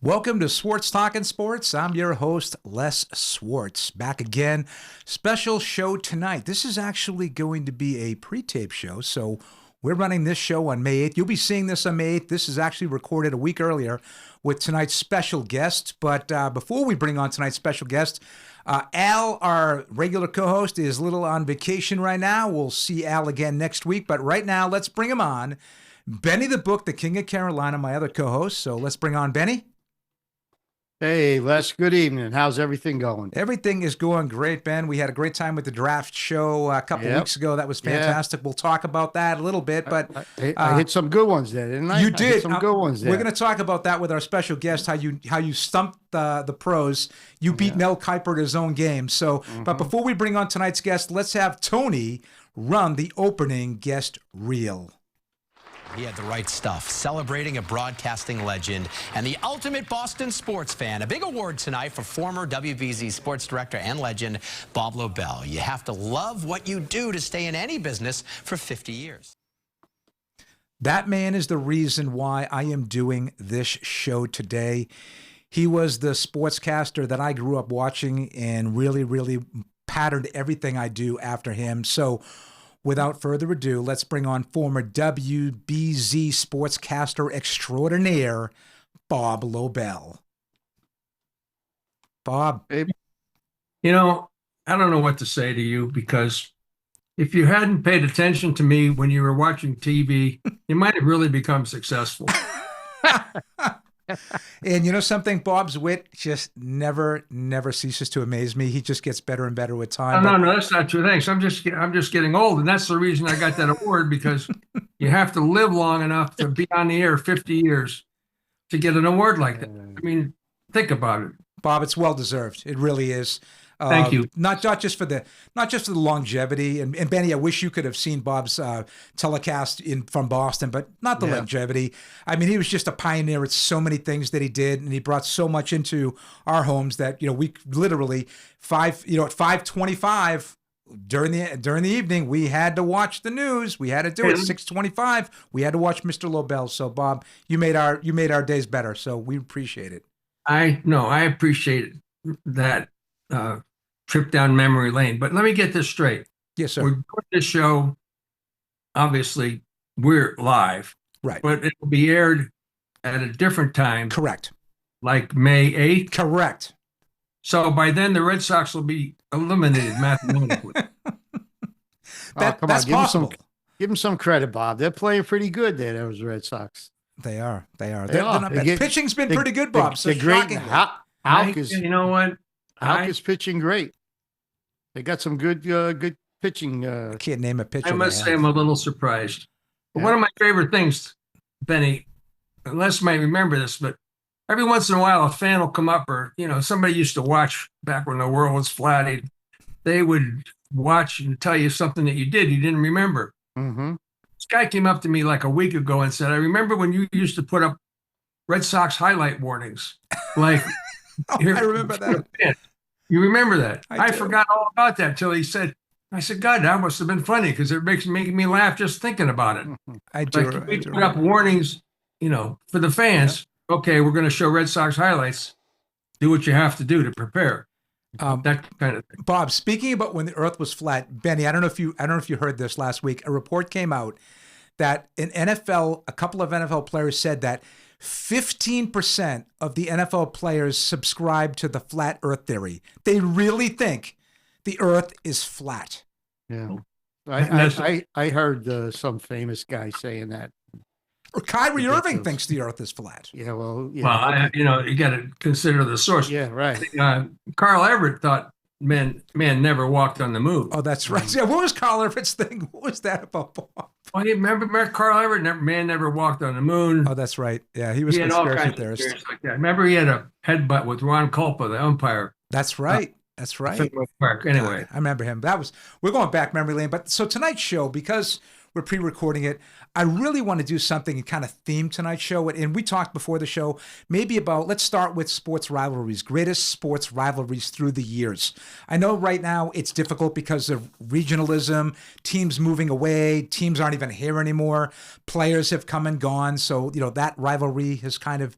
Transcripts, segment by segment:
Welcome to Swartz Talkin Sports. I'm your host, Les Swartz, back again. Special show tonight. This is actually going to be a pre-tape show, so we're running this show on May 8th. You'll be seeing this on May 8th. This is actually recorded a week earlier with tonight's special guest. But before we bring on tonight's special guest, Al, our regular co-host, is a little on vacation right now. We'll see Al again next week. But right now, let's bring him on. Benny the Book, the King of Carolina, my other co-host. So let's bring on Benny. Hey, Les, good evening. How's everything going? Everything is going great, Ben. We had a great time with the draft show a couple weeks ago. That was fantastic. We'll talk about that a little bit, but I hit some good ones there, didn't I? You did. I hit some good ones there. We're going to talk about that with our special guest, how you stumped the pros. You beat Mel Kiper at his own game. So, but before we bring on tonight's guest, let's have Tony run the opening guest reel. He had the right stuff, celebrating a broadcasting legend and the ultimate Boston sports fan. A big award tonight for former WBZ Sports Director and legend Bob Lobel. You have to love what you do to stay in any business for 50 years. That man is the reason why I am doing this show today. He was the sportscaster that I grew up watching and really patterned everything I do after him. So without further ado, let's bring on former WBZ sportscaster extraordinaire, Bob Lobel. Bob. You know, I don't know what to say to you, because if you hadn't paid attention to me when you were watching TV, you might have really become successful. And you know something? Bob's wit just never ceases to amaze me. He just gets better and better with time. No, that's not true. Thanks. I'm just getting old, and that's the reason I got that award, because you have to live long enough to be on the air 50 years to get an award like that. I mean, think about it. Bob, it's well deserved. It really is. Thank you. Not just for the longevity, and Benny, I wish you could have seen Bob's telecast from Boston, but not the longevity. I mean, he was just a pioneer at so many things that he did, and he brought so much into our homes that we literally at 5:25 during the evening we had to watch the news. We had to do it 6:25. We had to watch Mr. Lobel. So Bob, you made our days better. So we appreciate it. I appreciate that. Trip down memory lane. But let me get this straight. Yes, sir. We're doing this show, obviously, we're live. Right. But it will be aired at a different time. Correct. Like May 8th. Correct. So by then, the Red Sox will be eliminated mathematically. That's possible. Give them some credit, Bob. They're playing pretty good there, those Red Sox. They are. They're not bad. Pitching's been pretty good, Bob. They're great. Houck is, you know what? Houck is pitching great. They got some good pitching. I can't name a pitcher. I must say I'm a little surprised. But one of my favorite things, Benny, Les might remember this, but every once in a while a fan will come up, or somebody used to watch back when the world was flat. They would watch and tell you something that you didn't remember. Mm-hmm. This guy came up to me like a week ago and said, "I remember when you used to put up Red Sox highlight warnings." Like, I remember that. You remember that? I do. forgot all about that till he said. I said, "God, that must have been funny, because it making me laugh just thinking about it." I do. Like, we put up warnings, for the fans. Yeah. Okay, we're going to show Red Sox highlights. Do what you have to do to prepare. That kind of thing. Bob, speaking about when the Earth was flat, Benny, I don't know if you heard this last week. A report came out that a couple of NFL players said that 15% of the NFL players subscribe to the flat Earth theory. They really think the Earth is flat. Yeah, I heard some famous guy saying that. Or Kyrie Irving thinks the Earth is flat. Yeah, well, you got to consider the source. Yeah, right. Carl Everett thought man never walked on the moon. Oh, that's right. Yeah, what was Carl Everett's thing? What was that about, Bob? Well, remember Carl Everett? Man never walked on the moon. Oh, that's right. Yeah, he was a conspiracy theorist. Like that. Remember, he had a headbutt with Ron Kulpa, the umpire. That's right. That's right. Park. Anyway, I remember him. We're going back memory lane. But so tonight's show, because we're pre-recording it, I really want to do something and kind of theme tonight's show. And we talked before the show maybe about, let's start with sports rivalries, greatest sports rivalries through the years. I know right now it's difficult because of regionalism, teams moving away, teams aren't even here anymore, players have come and gone. So, that rivalry has kind of,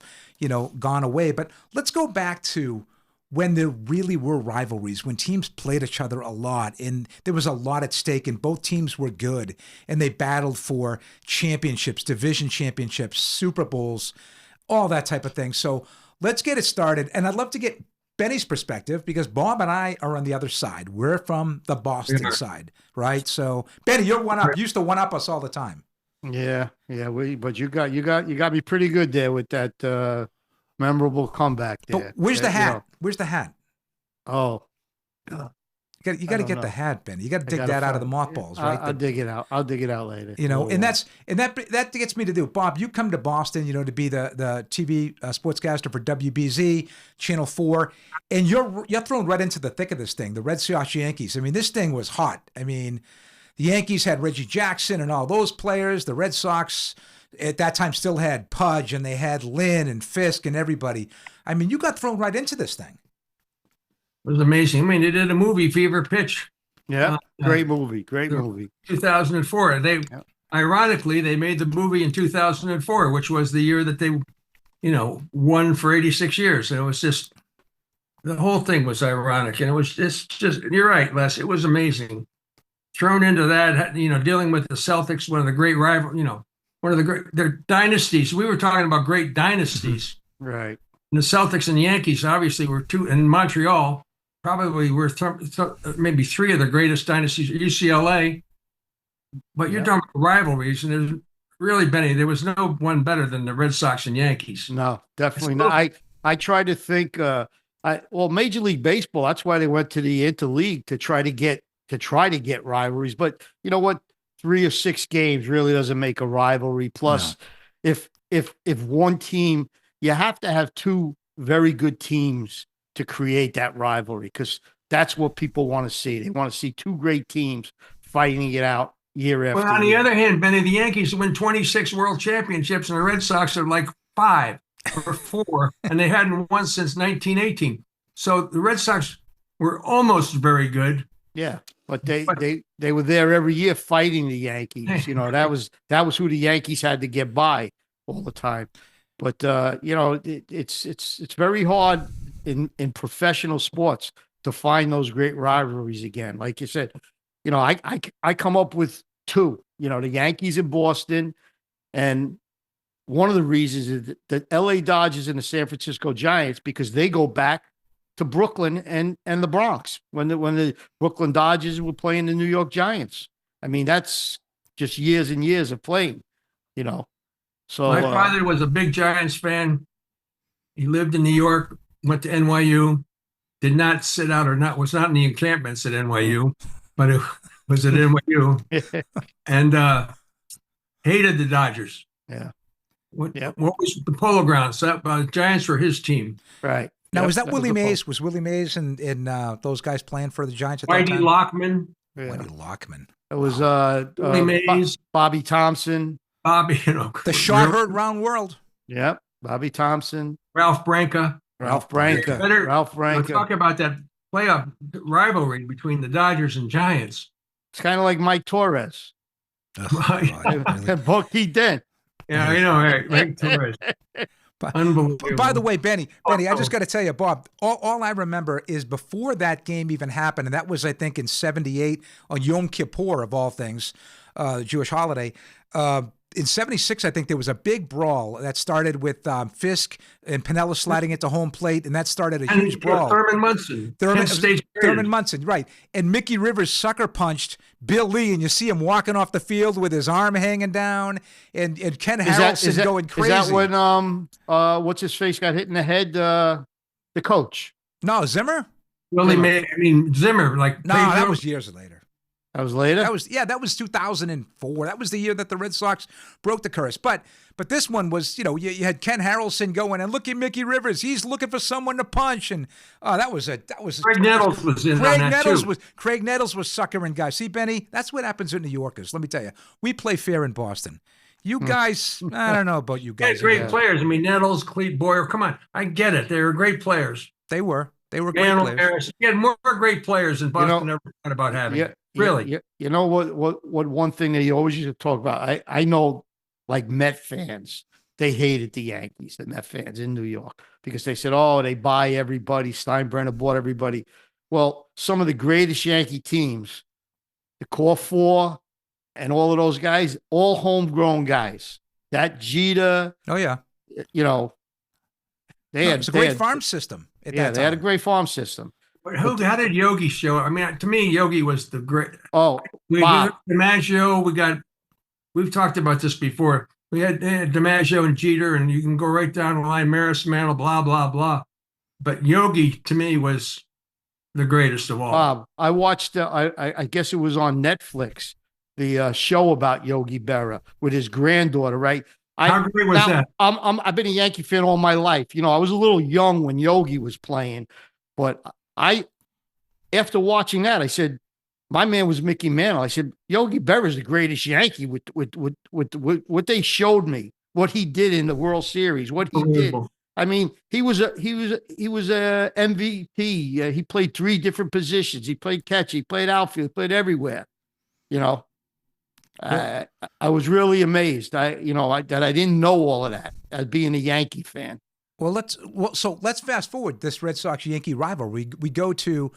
gone away. But let's go back to when there really were rivalries, when teams played each other a lot and there was a lot at stake and both teams were good and they battled for championships, division championships, Super Bowls, all that type of thing. So let's get it started. And I'd love to get Benny's perspective because Bob and I are on the other side. We're from the Boston side, right? So Benny, you're one up. You used to one up us all the time. Yeah. But you got me pretty good there with that memorable comeback there. But where's the hat? Where's the hat? Oh, you got to get the hat, Benny. You got to dig that out of the mothballs, right? I'll dig it out. I'll dig it out later. And that gets me to do. Bob, you come to Boston, to be the TV sportscaster for WBZ Channel 4, and you're thrown right into the thick of this thing. The Red Sox Yankees. I mean, this thing was hot. I mean, the Yankees had Reggie Jackson and all those players. The Red Sox at that time still had Pudge, and they had Lynn and Fisk and everybody. I mean, you got thrown right into this thing. It was amazing. I mean, they did a movie, Fever Pitch. Yeah, great movie. 2004. Ironically, they made the movie in 2004, which was the year that they, won for 86 years. And it was just, the whole thing was ironic. And it was just you're right, Les. It was amazing. Thrown into that, dealing with the Celtics, one of the great rival, one of the great, their dynasties. We were talking about great dynasties. Right. And the Celtics and the Yankees obviously were two, and Montreal probably were maybe three of the greatest dynasties. UCLA, but you're talking about rivalries, and there's really, Benny, there was no one better than the Red Sox and Yankees. No, definitely not. I try to think. Major League Baseball. That's why they went to the interleague to try to get rivalries. But you know what? 3 or 6 games really doesn't make a rivalry. Plus, if one team, you have to have 2 very good teams to create that rivalry because that's what people want to see. They want to see 2 great teams fighting it out year after year. Well, on the other hand, Benny, the Yankees win 26 world championships and the Red Sox are like 5 or 4, and they hadn't won since 1918. So the Red Sox were almost very good. Yeah, but they were there every year fighting the Yankees. That was who the Yankees had to get by all the time. But it's very hard in professional sports to find those great rivalries again. Like you said, I come up with 2. The Yankees in Boston, and one of the reasons is the LA Dodgers and the San Francisco Giants because they go back to Brooklyn and the Bronx when the Brooklyn Dodgers were playing the New York Giants. I mean, that's just years and years of playing, So my father was a big Giants fan. He lived in New York, went to NYU, did not sit out was not in the encampments at NYU, but it was at NYU, and hated the Dodgers. Yeah. What was the Polo Grounds? Giants were his team. Right. Now, was that Willie Mays? Was Willie Mays and those guys playing for the Giants at that Whitey time? Lockman. Yeah. Whitey Lockman. It was Willie Mays. Bobby Thompson. Bobby, the shot heard round world. Yep. Bobby Thompson. Ralph Branca. Ralph Branca. Talk about that playoff rivalry between the Dodgers and Giants. It's kind of like Mike Torres. And Bucky Dent. Yeah, I know, right? Mike Torres. Unbelievable. By the way, Benny, I just got to tell you, Bob, all I remember is before that game even happened, and that was, I think, in 78 on Yom Kippur, of all things, Jewish holiday. In 76, I think there was a big brawl that started with Fisk and Piniella sliding into home plate, and that started a huge brawl. Thurman Munson. Thurman Munson, right. And Mickey Rivers sucker punched Bill Lee, and you see him walking off the field with his arm hanging down, and Ken Harrelson going crazy. Is that when what's his face got hit in the head? The coach. No, Zimmer. Zimmer. That was years later. That was later? That was 2004. That was the year that the Red Sox broke the curse. But this one was, you had Ken Harrelson going, and look at Mickey Rivers. He's looking for someone to punch. And that was Craig Nettles was in on that too. Craig Nettles was suckering guys. See, Benny, that's what happens with New Yorkers. Let me tell you, we play fair in Boston. You guys, I don't know about you guys. Great players. Nettles, Clete Boyer. Come on. I get it. They were great players. They were great players. Harris. You had more great players than Boston ever thought about having. Yeah. Really? You know what one thing that you always used to talk about? I know, like Met fans, they hated the Yankees and their fans in New York because they said, oh, they buy everybody. Steinbrenner bought everybody. Well, some of the greatest Yankee teams, the core four and all of those guys, all homegrown guys. That Jeter. Oh, yeah. You know, It's a great farm system. At that time. They had a great farm system. How did Yogi show? I mean, to me, Yogi was the great. Oh, we had DiMaggio. We've talked about this before. We had DiMaggio and Jeter, and you can go right down the line, Maris Mantle, blah, blah, blah. But Yogi, to me, was the greatest of all. Bob, I watched, I guess it was on Netflix, the show about Yogi Berra with his granddaughter, right? How great was that? I've been a Yankee fan all my life. You know, I was a little young when Yogi was playing, but after watching that, I said, my man was Mickey Mantle. I said, Yogi Berra is the greatest Yankee with what they showed me, what he did in the World Series, what he did. I mean, he was a MVP. He played 3 different positions. He played catch. He played outfield. He played everywhere. You know, I was really amazed. That I didn't know all of that as being a Yankee fan. Well, let's fast forward this Red Sox Yankee rivalry. We go to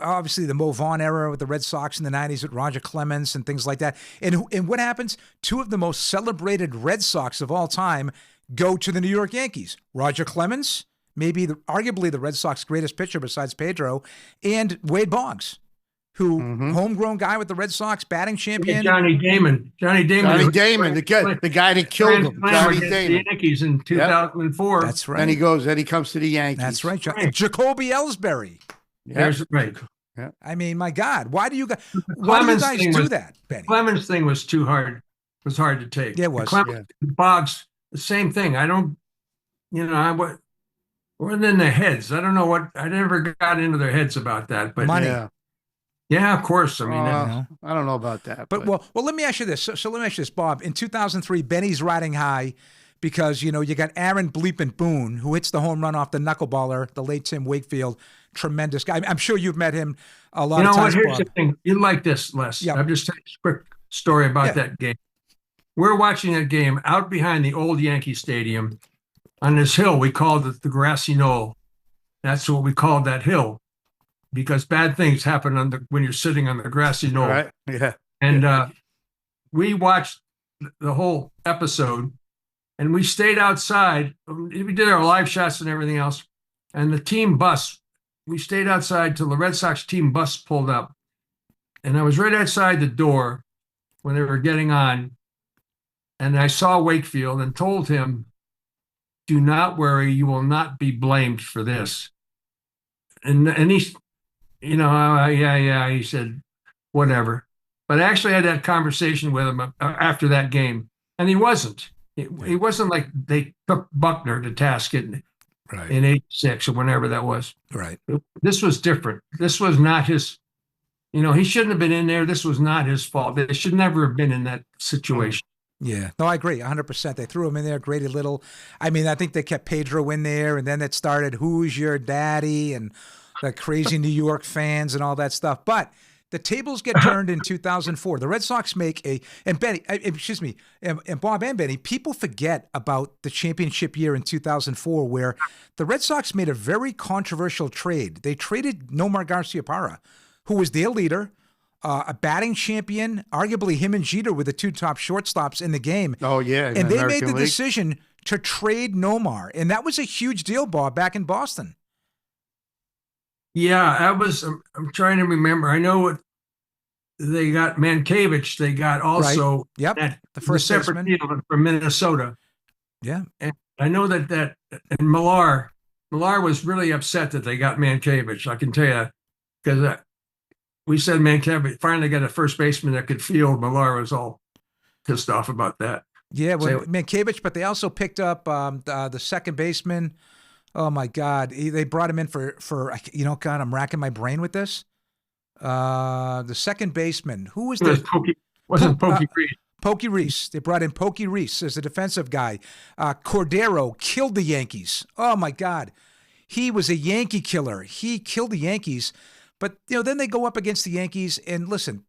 obviously the Mo Vaughn era with the Red Sox in the 90s with Roger Clemens and things like that. And what happens? 2 of the most celebrated Red Sox of all time go to the New York Yankees. Roger Clemens, maybe arguably the Red Sox greatest pitcher besides Pedro, and Wade Boggs, who homegrown guy with the Red Sox, batting champion. Johnny Damon, the guy that killed him. Johnny Damon. The Yankees in 2004. That's right. Then he comes to the Yankees. That's right. Jacoby Ellsbury. There's right. Yeah. I mean, my God, why do you guys do that, Benny? Clemens thing was too hard. It was hard to take. Yeah, it was. Boggs, the same thing. I don't, I wasn't in their heads. I don't know I never got into their heads about that. But money. Yeah, of course. I mean, I don't know about that. But well, let me ask you this. So let me ask you this, Bob. In 2003, Benny's riding high because, you got Aaron Bleepin Boone, who hits the home run off the knuckleballer, the late Tim Wakefield. Tremendous guy. I'm sure you've met him a lot of times. Here's the thing. You like this, Les. Yeah. I'm just telling you a quick story about that game. We're watching that game out behind the old Yankee Stadium on this hill. We called it the Grassy Knoll. That's what we called that hill because bad things happen when you're sitting on the grassy knoll. Right. Yeah. And we watched the whole episode and we stayed outside. We did our live shots and everything else. And the team bus, we stayed outside till the Red Sox team bus pulled up. And I was right outside the door when they were getting on. And I saw Wakefield and told him, do not worry, you will not be blamed for this. And he, he said, whatever. But I actually had that conversation with him after that game. And he wasn't. He wasn't like they took Buckner to task in 86 or whenever that was. Right. This was different. This was not his, he shouldn't have been in there. This was not his fault. They should never have been in that situation. Yeah. No, I agree 100%. They threw him in there, Grady Little. I mean, I think they kept Pedro in there, and then it started, who's your daddy, and the crazy New York fans and all that stuff. But the tables get turned in 2004. The Red Sox make and Bob and Benny, people forget about the championship year in 2004 where the Red Sox made a very controversial trade. They traded Nomar Garciaparra, who was their leader, a batting champion, arguably him and Jeter were the 2 top shortstops in the game. Oh, yeah. And they made the decision to trade Nomar. And that was a huge deal, Bob, back in Boston. Yeah, I'm trying to remember. I know what they got Mankiewicz. They got also the first separate deal from Minnesota. Yeah. And I know that and Millar was really upset that they got Mankiewicz. I can tell you, because we said Mankiewicz finally got a first baseman that could field. Millar was all pissed off about that. Yeah, Mankiewicz, but they also picked up the second baseman. Oh my God! They brought him in for God, I'm racking my brain with this. The second baseman, who was Pokey Reese? Pokey Reese. They brought in Pokey Reese as a defensive guy. Cordero killed the Yankees. Oh my God, he was a Yankee killer. He killed the Yankees. But then they go up against the Yankees, and listen,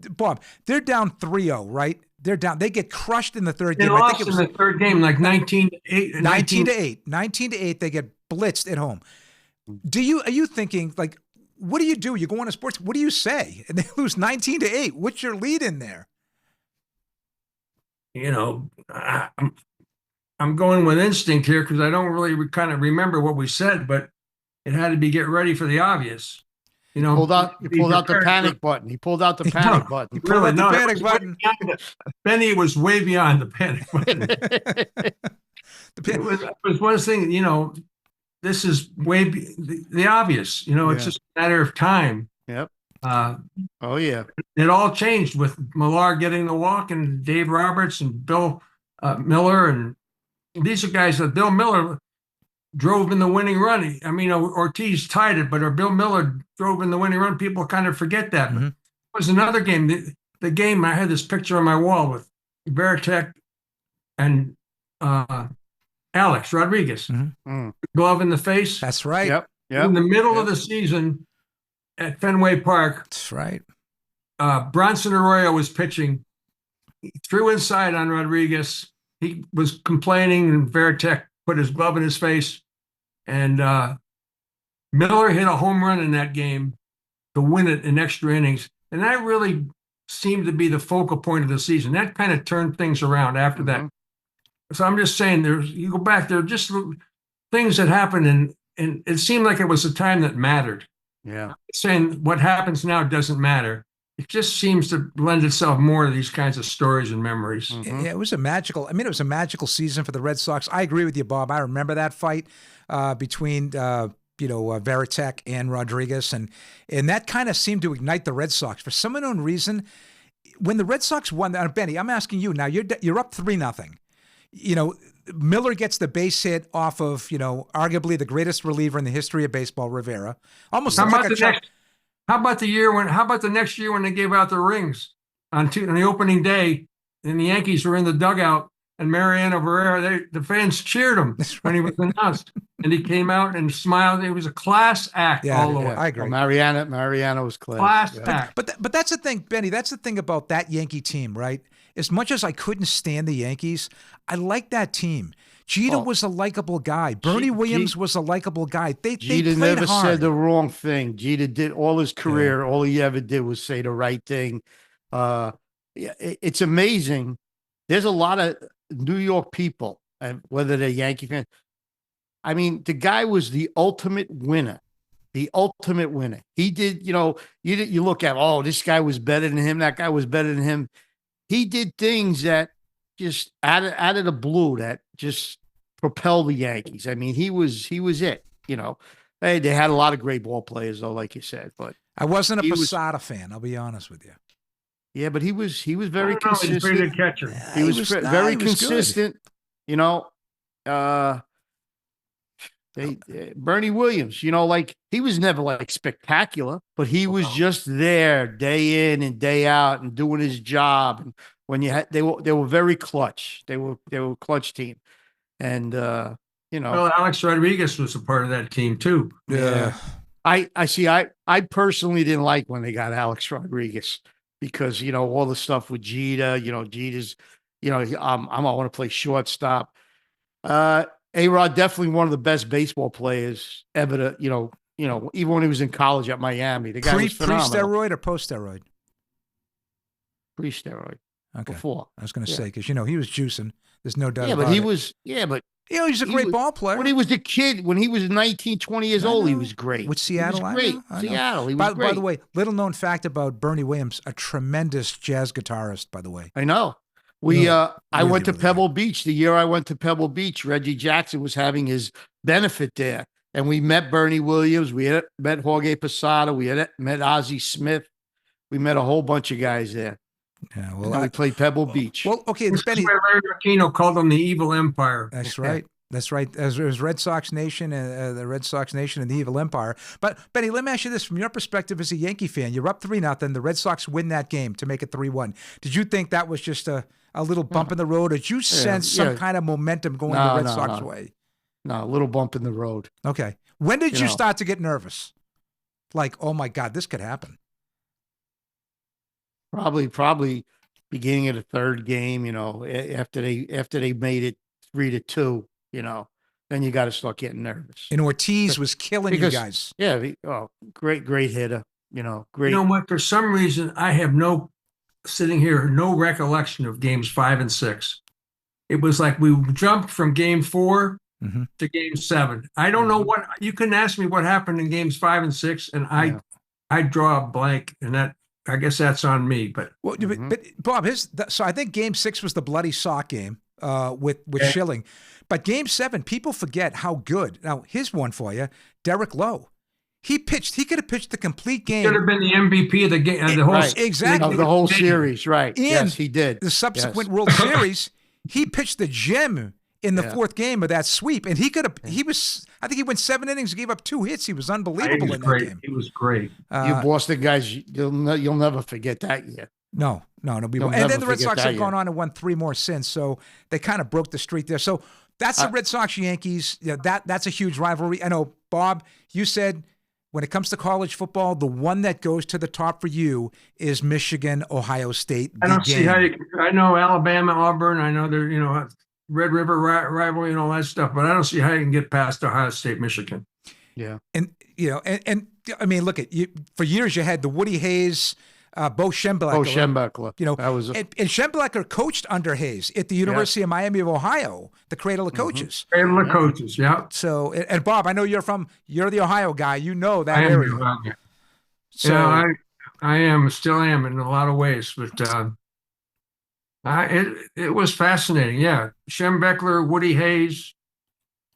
Bob, they're down 3-0, right? They're down. They get crushed in the third They game. I lost think it in was the third game, like 19-8. 19 to 8. 19 to 8. They get blitzed at home. Are you thinking, like, what do? You go on to sports. What do you say? And they lose 19 to 8. What's your lead in there? You know, I'm going with instinct here because I don't really kind of remember what we said, but it had to be get ready for the obvious. You know, He pulled out the panic button. He pulled out the panic button. Pull out the panic button. Benny was way beyond the panic button. It was one thing, you know, this is the obvious. You know, it's just a matter of time. Yep. Oh, yeah. It all changed with Millar getting the walk and Dave Roberts and Bill Miller. And these are guys that Bill Miller drove in the winning run. I mean, Ortiz tied it, but Bill Miller drove in the winning run. People kind of forget that. Mm-hmm. But it was another game. The game, I had this picture on my wall with Veritek and Alex Rodriguez. Mm-hmm. Glove in the face. That's right. Yep. In the middle of the season at Fenway Park. That's right. Bronson Arroyo was pitching. He threw inside on Rodriguez. He was complaining, and Veritek put his glove in his face. And Miller hit a home run in that game to win it in extra innings. And that really seemed to be the focal point of the season. That kind of turned things around after that. So I'm just saying, you go back, there are just things that happened, and it seemed like it was a time that mattered. Yeah. I'm saying what happens now doesn't matter. It just seems to lend itself more to these kinds of stories and memories. Mm-hmm. Yeah, it was a magical season for the Red Sox. I agree with you, Bob. I remember that fight between Veritek and Rodriguez, and that kind of seemed to ignite the Red Sox for some unknown reason. When the Red Sox won, Benny, I'm asking you now. You're up 3-0. You know, Miller gets the base hit off of, arguably the greatest reliever in the history of baseball, Rivera. Almost How about the next year when they gave out the rings on the opening day, and the Yankees were in the dugout, and Mariano Rivera, the fans cheered him when he was announced, and he came out and smiled. It was a class act all the way. I agree. Well, Mariano was class act. But that's the thing, Benny. That's the thing about that Yankee team, right? As much as I couldn't stand the Yankees, I liked that team. Jeter was a likable guy. Bernie Williams was a likable guy. Jeter never said the wrong thing. Jeter did all his career. All he ever did was say the right thing. It's amazing. There's a lot of New York people, and whether they're Yankee fans. I mean, the guy was the ultimate winner. The ultimate winner. He did, you look at, this guy was better than him. That guy was better than him. He did things that just out of the blue that just propelled the Yankees. I mean, he was it, Hey, they had a lot of great ball players though, like you said, but I wasn't a Posada fan. I'll be honest with you. Yeah, but he was very consistent. He's a pretty good catcher. He was very consistent. Bernie Williams, he was never spectacular, but he was just there day in and day out and doing his job. And when they were very clutch. They were a clutch team, and Well, Alex Rodriguez was a part of that team too. Yeah. I see. I personally didn't like when they got Alex Rodriguez because all the stuff with Jeter. Jeter's. I want to play shortstop. A-Rod definitely one of the best baseball players ever to, even when he was in college at Miami. The guy was phenomenal. Pre-steroid or post-steroid? Pre-steroid. Okay. Before. I was going to say, because, he was juicing. There's no doubt about it. He's a great ball player. When he was a kid, when he was 19, 20 years old, he was great. With Seattle? He was great. Seattle, he was great. By the way, little known fact about Bernie Williams, a tremendous jazz guitarist, by the way. I know. I went to Pebble Beach. The year I went to Pebble Beach, Reggie Jackson was having his benefit there. And we met Bernie Williams. We met Jorge Posada. We met Ozzie Smith. We met a whole bunch of guys there. Yeah, well, we played Pebble Beach. Well, okay. This is where Larry Martino called them the Evil Empire. That's right. That's right. As there was Red Sox Nation, the Red Sox Nation and the Evil Empire. But, Benny, let me ask you this. From your perspective as a Yankee fan, you're up 3-0. The Red Sox win that game to make it 3-1. Did you think that was just a little bump in the road, or did you sense some kind of momentum going the Red Sox way? No, a little bump in the road. Okay. When did you start to get nervous? Like, oh, my God, this could happen. Probably beginning of the third game, after they made it 3-2, then you got to start getting nervous. And Ortiz was killing you guys. Yeah, great hitter, great. You know what? For some reason, I have no recollection of games 5 and 6. It was like we jumped from game 4 to game 7. I don't know what you can ask me what happened in games 5 and 6, and I draw a blank, and that I guess that's on me. But but Bob, so I think game 6 was the bloody sock game with Schilling, but game 7, people forget how good. Now here's one for you, Derek Lowe. He could have pitched the complete game. Could have been the MVP of the game, the whole exactly the whole series, right? And yes, he did. The subsequent World Series, he pitched the gem in the 4th game of that sweep, and he could have. I think he went 7 innings, gave up 2 hits. He was unbelievable in that game. He was great. You Boston guys, you'll never forget that year. No. And then the Red Sox have gone on and won 3 more since, so they kind of broke the streak there. So that's the Red Sox Yankees. That's a huge rivalry. I know, Bob, you said when it comes to college football, the one that goes to the top for you is Michigan, Ohio State. I don't see how I know Alabama, Auburn. I know they're, Red River rivalry and all that stuff, but I don't see how you can get past Ohio State, Michigan. Yeah. And I mean, look at you. For years, you had the Woody Hayes, Bo Schembechler. That was and Schembechler coached under Hayes at the University of Miami of Ohio, the cradle of coaches. Cradle of coaches, yeah. So, and Bob, I know you're the Ohio guy. You know that area. So I still am in a lot of ways, but it was fascinating. Yeah, Schembechler, Woody Hayes,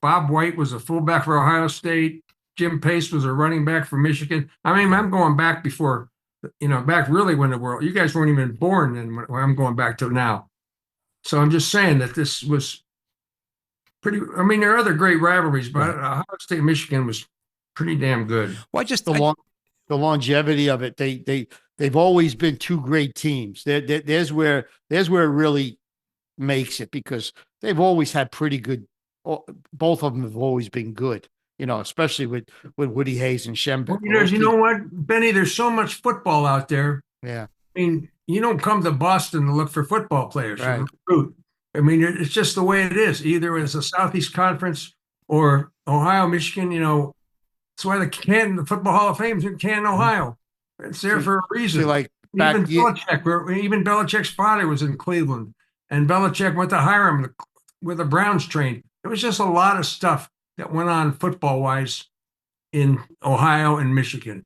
Bob White was a fullback for Ohio State. Jim Pace was a running back for Michigan. I mean, I'm going back before. Back really when the world, you guys weren't even born, and when I'm going back to now. So I'm just saying that this was pretty. I mean, there are other great rivalries, but Ohio State, Michigan was pretty damn good. Well, just the longevity of it. They've always been 2 great teams. There's where it really makes it, because they've always had pretty good. Both of them have always been good. Especially with Woody Hayes and Schembechler. You know what, Benny? There's so much football out there. Yeah. I mean, you don't come to Boston to look for football players. Right. Recruit. I mean, it's just the way it is. Either it's a Southeast Conference or Ohio, Michigan. That's why the Football Hall of Fame is in Canton, Ohio. It's there for a reason. Even Belichick's father was in Cleveland, and Belichick went to Hiram where the Browns trained. There was just a lot of stuff that went on football-wise in Ohio and Michigan.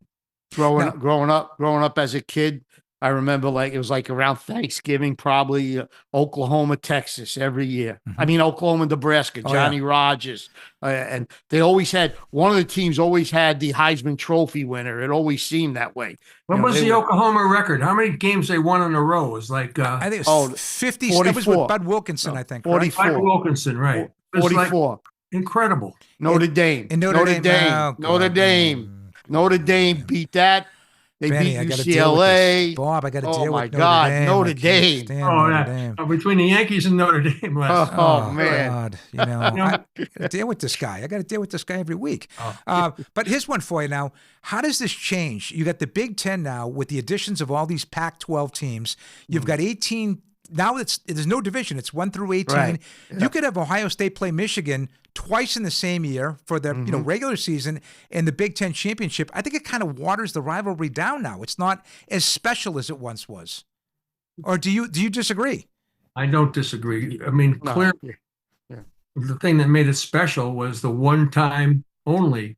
Growing up as a kid, I remember it was around Thanksgiving, probably Oklahoma, Texas every year. I mean, Oklahoma, Nebraska, Johnny Rodgers. And they always had, one of the teams always had the Heisman Trophy winner. It always seemed that way. What was the Oklahoma record? How many games they won in a row? It was I think it was 50. 44. That was with Bud Wilkinson, I think. 44. Bud Wilkinson, right. 44. Incredible. Notre Dame beat that. They beat UCLA. Bob, I got to deal with Notre Dame. Notre Dame. Between the Yankees and Notre Dame. Oh man. God. I gotta deal with this guy. I got to deal with this guy every week. But here's one for you now. How does this change? You got the Big Ten now with the additions of all these Pac-12 teams. You've got 18. Now there's no division. It's 1 through 18. Right. You could have Ohio State play Michigan twice in the same year for the regular season and the Big Ten championship. I think it kind of waters the rivalry down now. It's not as special as it once was. Or do you disagree? I don't disagree. I mean, clearly, the thing that made it special was the one time only.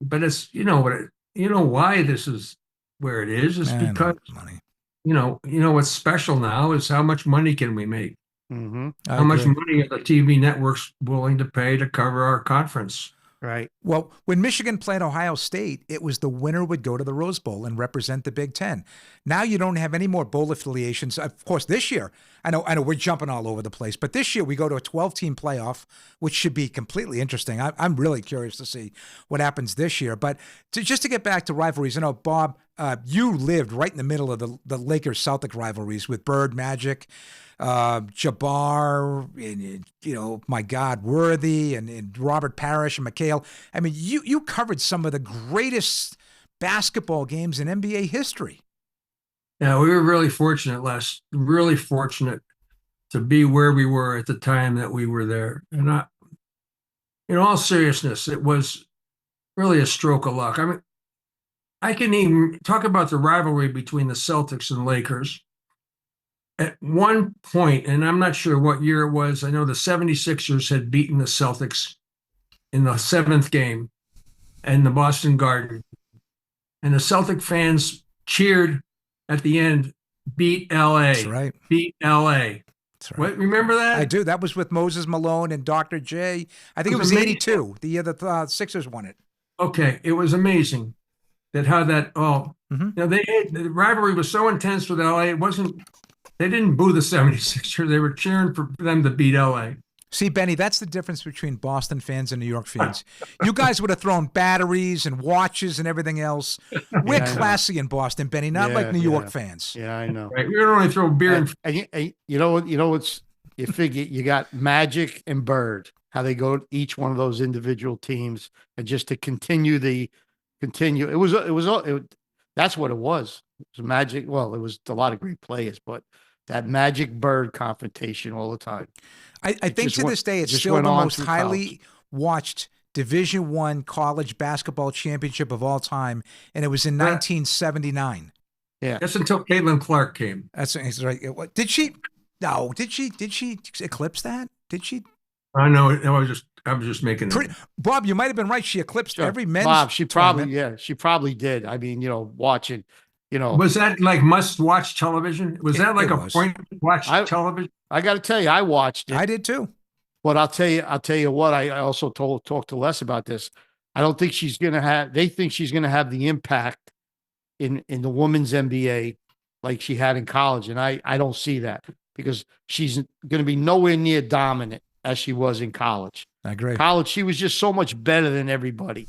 But it's why this is where it is because money. What's special now is how much money can we make? How much money are the TV networks willing to pay to cover our conference? Right. Well, when Michigan played Ohio State, it was the winner would go to the Rose Bowl and represent the Big Ten. Now you don't have any more bowl affiliations. Of course, this year, I know we're jumping all over the place, but this year we go to a 12-team playoff, which should be completely interesting. I'm really curious to see what happens this year. But just to get back to rivalries, Bob, you lived right in the middle of the Lakers-Celtic rivalries with Bird, Magic, Jabbar, and, my God, Worthy, and Robert Parrish and McHale. I mean, you covered some of the greatest basketball games in NBA history. Yeah, we were really fortunate, Les. Really fortunate to be where we were at the time that we were there. And in all seriousness, it was really a stroke of luck. I mean, I can even talk about the rivalry between the Celtics and Lakers. At one point, and I'm not sure what year it was, I know the 76ers had beaten the Celtics in the 7th game in the Boston Garden. And the Celtic fans cheered at the end, beat LA. That's right. Beat LA. That's right. What, remember that? I do. That was with Moses Malone and Dr. J. I think it was amazing. 82, the year the Sixers won it. Okay, it was amazing that how that you know, the rivalry was so intense with LA. It wasn't, they didn't boo the 76ers. They were cheering for them to beat LA. See, Benny, that's the difference between Boston fans and New York fans. You guys would have thrown batteries and watches and everything else. We're classy in Boston, Benny, not like New York fans. Yeah, I know. Right? We don't only throw beer and you know what? You know what's, you figure you got Magic and Bird, how they go to each one of those individual teams, and just to continue. That's what it was. It was Magic. Well, it was a lot of great players, but that Magic Bird confrontation all the time. I think to this day, it's still the most highly watched Division I college basketball championship of all time, and it was in 1979. Yeah, that's until Caitlin Clark came. That's right. Did she? No, did she eclipse that? Did she? I know. I was just making it. Bob, you might have been right. She eclipsed every men's. Bob, she probably did. I mean, watching. Was that like must-watch television? Was that like a point-watch television? I got to tell you, I watched it. I did too. But I'll tell you what. I also talked to Les about this. I don't think she's going to have. They think she's going to have the impact in the women's NBA like she had in college, and I don't see that, because she's going to be nowhere near dominant as she was in college. I agree. College, she was just so much better than everybody.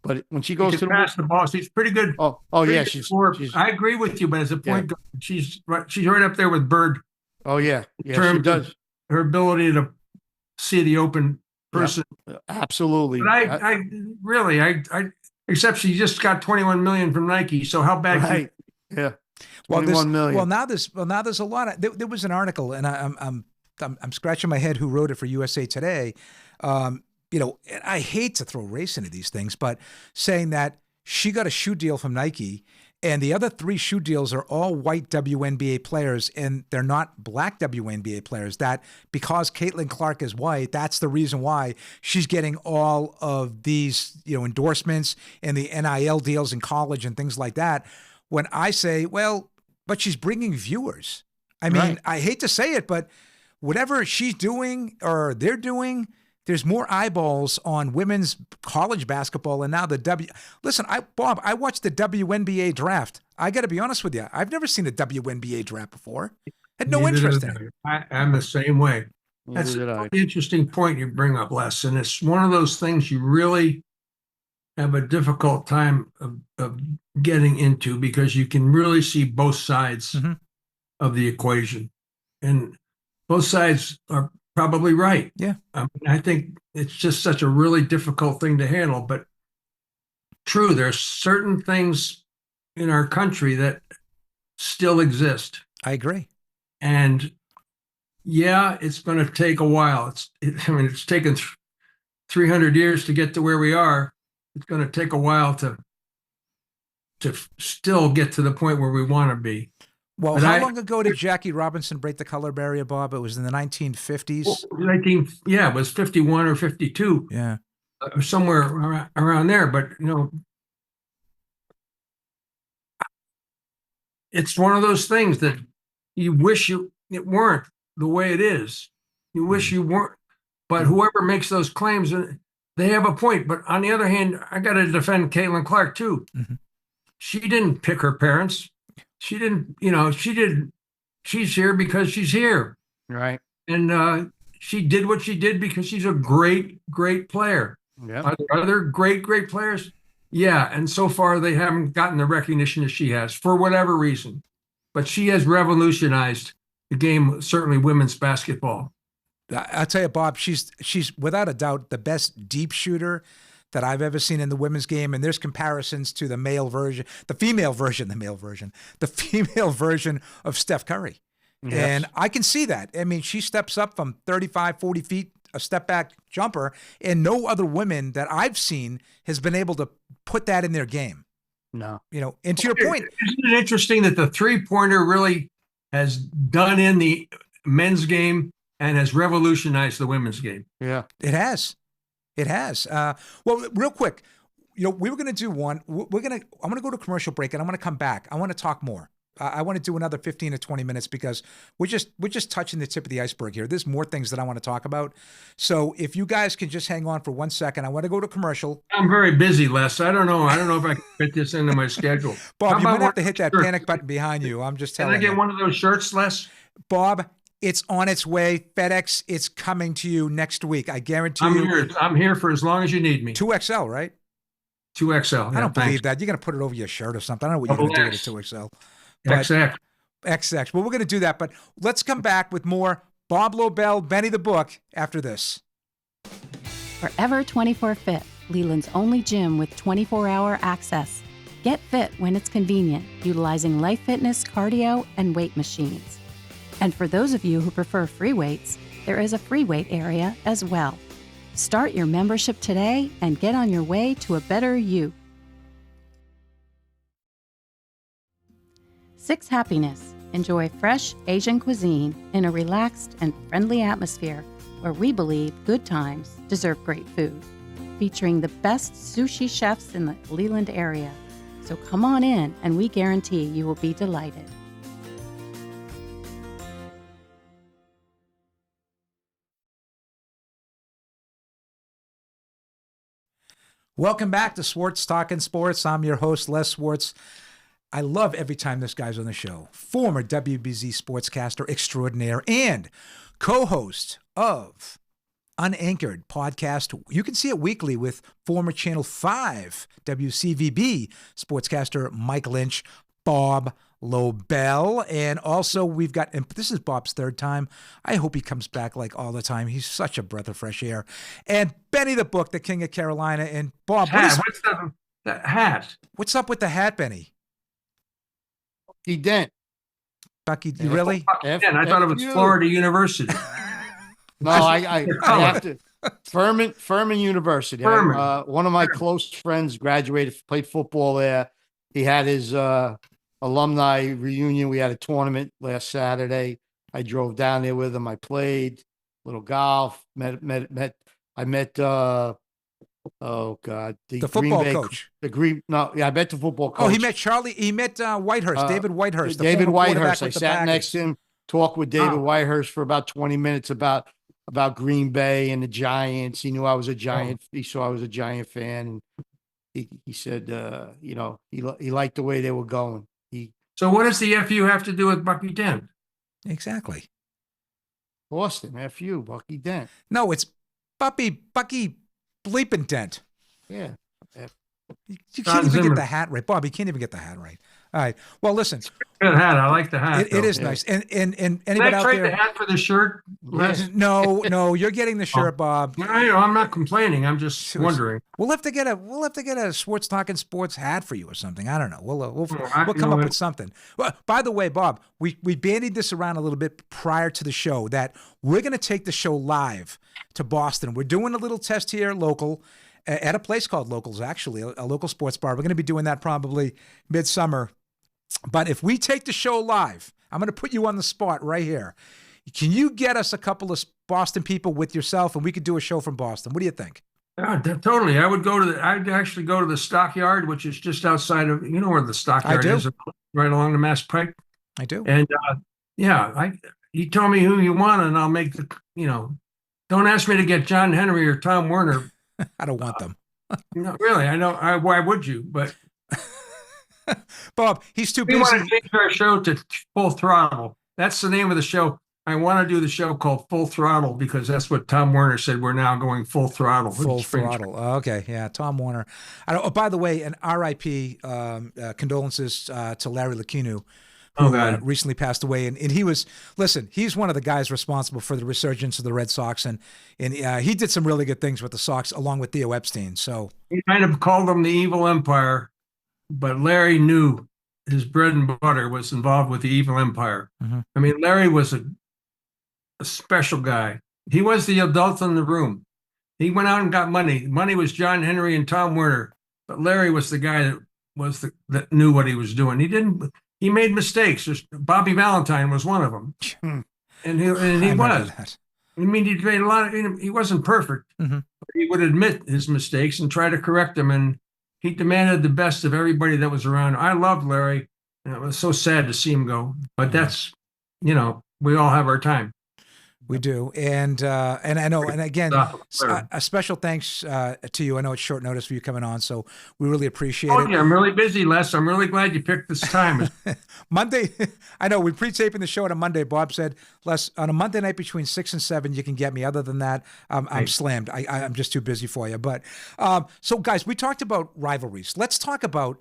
But when she goes to pass the ball, she's pretty good. Oh yeah, she's. I agree with you, but as a point guard, she's right up there with Bird. Oh yeah, she does. Her ability to see the open person. Yeah, absolutely. But I really except she just got 21 million from Nike. So how bad? Right. Yeah. Well, 21 million. Well, now there's a lot of. There was an article, and I'm scratching my head who wrote it for USA Today. I hate to throw race into these things, but saying that she got a shoe deal from Nike, and the other 3 shoe deals are all white WNBA players, and they're not black WNBA players. That because Caitlin Clark is white, that's the reason why she's getting all of these, endorsements and the NIL deals in college and things like that. When I say, well, but she's bringing viewers. I mean, right. I hate to say it, but whatever she's doing or they're doing, there's more eyeballs on women's college basketball, and now Listen, Bob, I watched the WNBA draft. I got to be honest with you. I've never seen a WNBA draft before. Had no interest in it. I'm the same way. That's an interesting point you bring up, Les, and it's one of those things you really have a difficult time of getting into, because you can really see both sides of the equation, and both sides are probably right. Yeah. I think it's just such a really difficult thing to handle, but true, there's certain things in our country that still exist. I agree. And yeah, it's going to take a while. It's taken 300 years to get to where we are. It's going to take a while to still get to the point where we want to be. Well, but how long ago did Jackie Robinson break the color barrier, Bob? It was in the 1950s. It was 51 or 52. Yeah, or somewhere around there. But it's one of those things that you wish it weren't the way it is. You wish you weren't. But whoever makes those claims, they have a point. But on the other hand, I got to defend Caitlin Clark too. Mm-hmm. She didn't pick her parents. She didn't, she's here because she's here. Right. And she did what she did because she's a great, great player. Yeah. Are there other great, great players? Yeah. And so far they haven't gotten the recognition that she has for whatever reason. But she has revolutionized the game, certainly women's basketball. I'll tell you, Bob, she's without a doubt the best deep shooter that I've ever seen in the women's game. And there's comparisons to the female version of Steph Curry. Yes. And I can see that. I mean, she steps up from 35, 40 feet, a step back jumper, and no other women that I've seen has been able to put that in their game. No. And to your point. Isn't it interesting that the three-pointer really has done in the men's game and has revolutionized the women's game? Yeah. It has. Well, real quick, we were going to do one. I'm going to go to commercial break, and I'm going to come back. I want to talk more. I want to do another 15 to 20 minutes because we're just touching the tip of the iceberg here. There's more things that I want to talk about. So if you guys can just hang on for 1 second, I want to go to commercial. I'm very busy, Les. I don't know if I can fit this into my schedule. Bob, you might have to hit that panic button behind you. I'm just telling you. Can I get one of those shirts, Les? Bob, it's on its way. FedEx, it's coming to you next week. I guarantee you. I'm here for as long as you need me. 2XL, right? 2XL. I don't believe that. You're going to put it over your shirt or something. I don't know what you're going to do with 2XL. XX. XX. Well, we're going to do that, but let's come back with more Bob Lobel, Benny the Book after this. Forever 24 Fit, Leland's only gym with 24-hour access. Get fit when it's convenient, utilizing Life Fitness, cardio, and weight machines. And for those of you who prefer free weights, there is a free weight area as well. Start your membership today and get on your way to a better you. Six Happiness. Enjoy fresh Asian cuisine in a relaxed and friendly atmosphere where we believe good times deserve great food. Featuring the best sushi chefs in the Leland area. So come on in and we guarantee you will be delighted. Welcome back to Swartz Talkin Sports. I'm your host, Les Swartz. I love every time this guy's on the show. Former WBZ sportscaster extraordinaire and co-host of Unanchored podcast. You can see it weekly with former Channel 5 WCVB sportscaster Mike Lynch, Bob Lobel. And also we've got, and this is Bob's third time. I hope he comes back like all the time. He's such a breath of fresh air. And Benny the Book, the King of Carolina. And Bob, What's the hat? What's up with the hat, Benny? Bucky Dent. Bucky, really? I thought it was Florida University. No, I have to. Furman University. Furman. One of my close friends graduated, played football there. He had his alumni reunion. We had a tournament last Saturday. I drove down there with him. I played a little golf. I met. Oh God, the football coach. I met the football coach. Oh, he met Charlie. He met Whitehurst, David Whitehurst. David Whitehurst. I sat next to him, talked with David Whitehurst for about 20 minutes about Green Bay and the Giants. He knew I was a Giant. He saw I was a Giant fan, and he said, he liked the way they were going. So what does the FU have to do with Bucky Dent? Exactly. Boston, FU, Bucky Dent. No, it's Bucky Bleeping Dent. Yeah. You can't even get the hat right. Bob, you can't even get the hat right. All right. Well, listen. Good hat. I like the hat. It is nice. And anybody Can I out trade there? the hat for the shirt? Les? No, you're getting the shirt, Bob. I'm not complaining. I'm just wondering. We'll have to get a Swartz Talkin Sports hat for you or something. I don't know. We'll come up with something. Well, by the way, Bob, we bandied this around a little bit prior to the show that we're going to take the show live to Boston. We're doing a little test here local at a place called Locals, actually, a local sports bar. We're going to be doing that probably midsummer. But if we take the show live, I'm going to put you on the spot right here. Can you get us a couple of Boston people with yourself, and we could do a show from Boston? What do you think? Totally. I'd actually go to the Stockyard, which is just outside of, you know where the Stockyard is, right along the Mass Pike. I do. And you tell me who you want, and I'll make don't ask me to get John Henry or Tom Werner. I don't want them. No, really. I know. Why would you? But Bob, he's too busy. We want to change our show to Full Throttle. That's the name of the show. I want to do the show called Full Throttle because that's what Tom Werner said. We're now going full throttle. Full throttle. Okay. Yeah. Tom Werner. By the way, an RIP, condolences to Larry Lucchino, who God. recently passed away. And he was, listen, he's one of the guys responsible for the resurgence of the Red Sox. And he did some really good things with the Sox along with Theo Epstein. So He kind of called them the evil empire, but Larry knew his bread and butter was involved with the evil empire. Mm-hmm. I mean, Larry was a special guy. He was the adult in the room. He went out and got money. Money was John Henry and Tom Werner, but Larry was the guy that knew what he was doing. He mhe made mistakes. Bobby Valentine was one of them, and he was. I mean, he made a lot of. He wasn't perfect, mm-hmm. but he would admit his mistakes and try to correct them. And he demanded the best of everybody that was around. I loved Larry, and it was so sad to see him go. But that's, we all have our time. We do. And I know, and again, a special thanks to you. I know it's short notice for you coming on, so we really appreciate it. Yeah, I'm really busy, Les. I'm really glad you picked this time. Monday, I know we're pre-taping the show on a Monday. Bob said, Les, on a Monday night between 6 and 7, you can get me. Other than that, I'm slammed. I'm just too busy for you. But so guys, we talked about rivalries. Let's talk about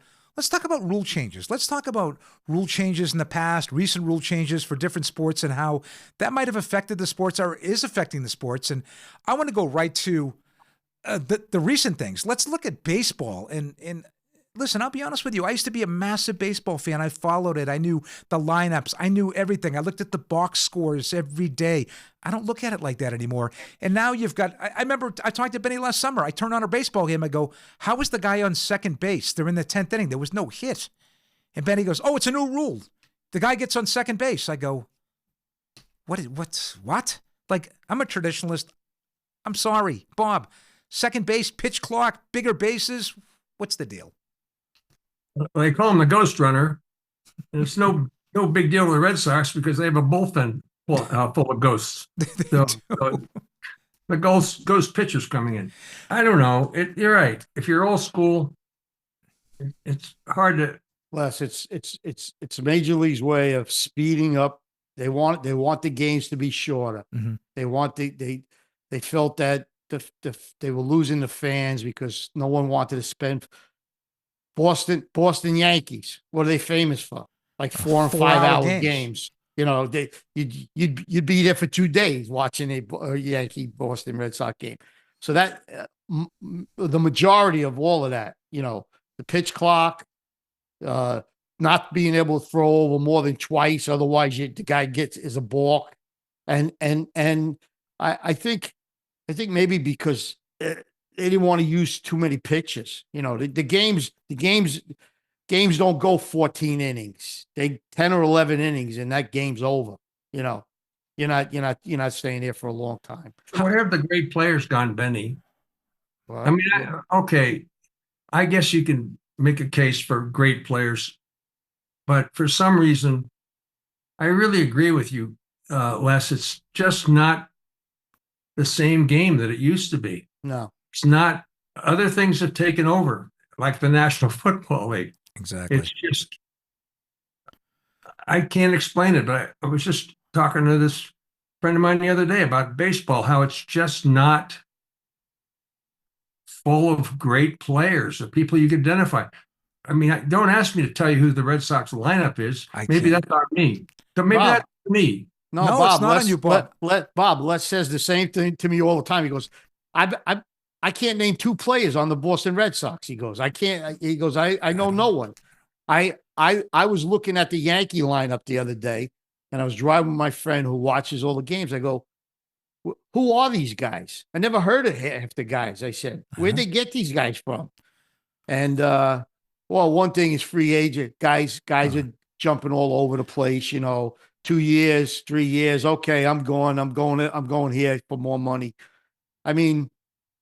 rule changes. Let's talk about rule changes in the past, recent rule changes for different sports and how that might have affected the sports or is affecting the sports. And I want to go right to the recent things. Let's look at baseball. And listen, I'll be honest with you. I used to be a massive baseball fan. I followed it. I knew the lineups. I knew everything. I looked at the box scores every day. I don't look at it like that anymore. And now you've got, I remember I talked to Benny last summer. I turned on a baseball game. I go, how was the guy on second base? They're in the 10th inning. There was no hit. And Benny goes, oh, it's a new rule. The guy gets on second base. I go, what? Like, I'm a traditionalist. I'm sorry, Bob. Second base, pitch clock, bigger bases. What's the deal? They call him the ghost runner. And it's no big deal with the Red Sox because they have a bullpen full of ghosts. So the ghost pitchers coming in. I don't know. You're right. If you're old school, it's hard to. Les, it's Major League's way of speeding up. They want the games to be shorter. Mm-hmm. They want they felt that they were losing the fans because no one wanted to spend. Boston Yankees. What are they famous for? Like 4 and 5 hour games. You'd be there for 2 days watching a Yankee Boston Red Sox game. So that the majority of all of that, the pitch clock, not being able to throw over more than twice, otherwise the guy is a balk, and I think maybe because they didn't want to use too many pitches. The games don't go 14 innings. They 10 or 11 innings, and that game's over. You're not staying there for a long time. Where have the great players gone, Benny? Well, I mean, okay, I guess you can make a case for great players, but for some reason, I really agree with you, Les. It's just not the same game that it used to be. No, it's not. Other things have taken over, like the National Football League. Exactly. It's just, I can't explain it, but I was just talking to this friend of mine the other day about baseball, how it's just not full of great players, of people you can identify. I mean, don't ask me to tell you who the Red Sox lineup is. Maybe that's on me. So maybe that's me. No, no, Bob, it's not on you, Bob. Bob, Les says the same thing to me all the time. He goes, I can't name 2 players on the Boston Red Sox. He goes, I can't. He goes, I know no one. I was looking at the Yankee lineup the other day, and I was driving with my friend who watches all the games. I go, who are these guys? I never heard of half the guys. I said, where'd they get these guys from? And well, one thing is free agent guys are jumping all over the place. 2 years, 3 years. Okay, I'm going here for more money. I mean,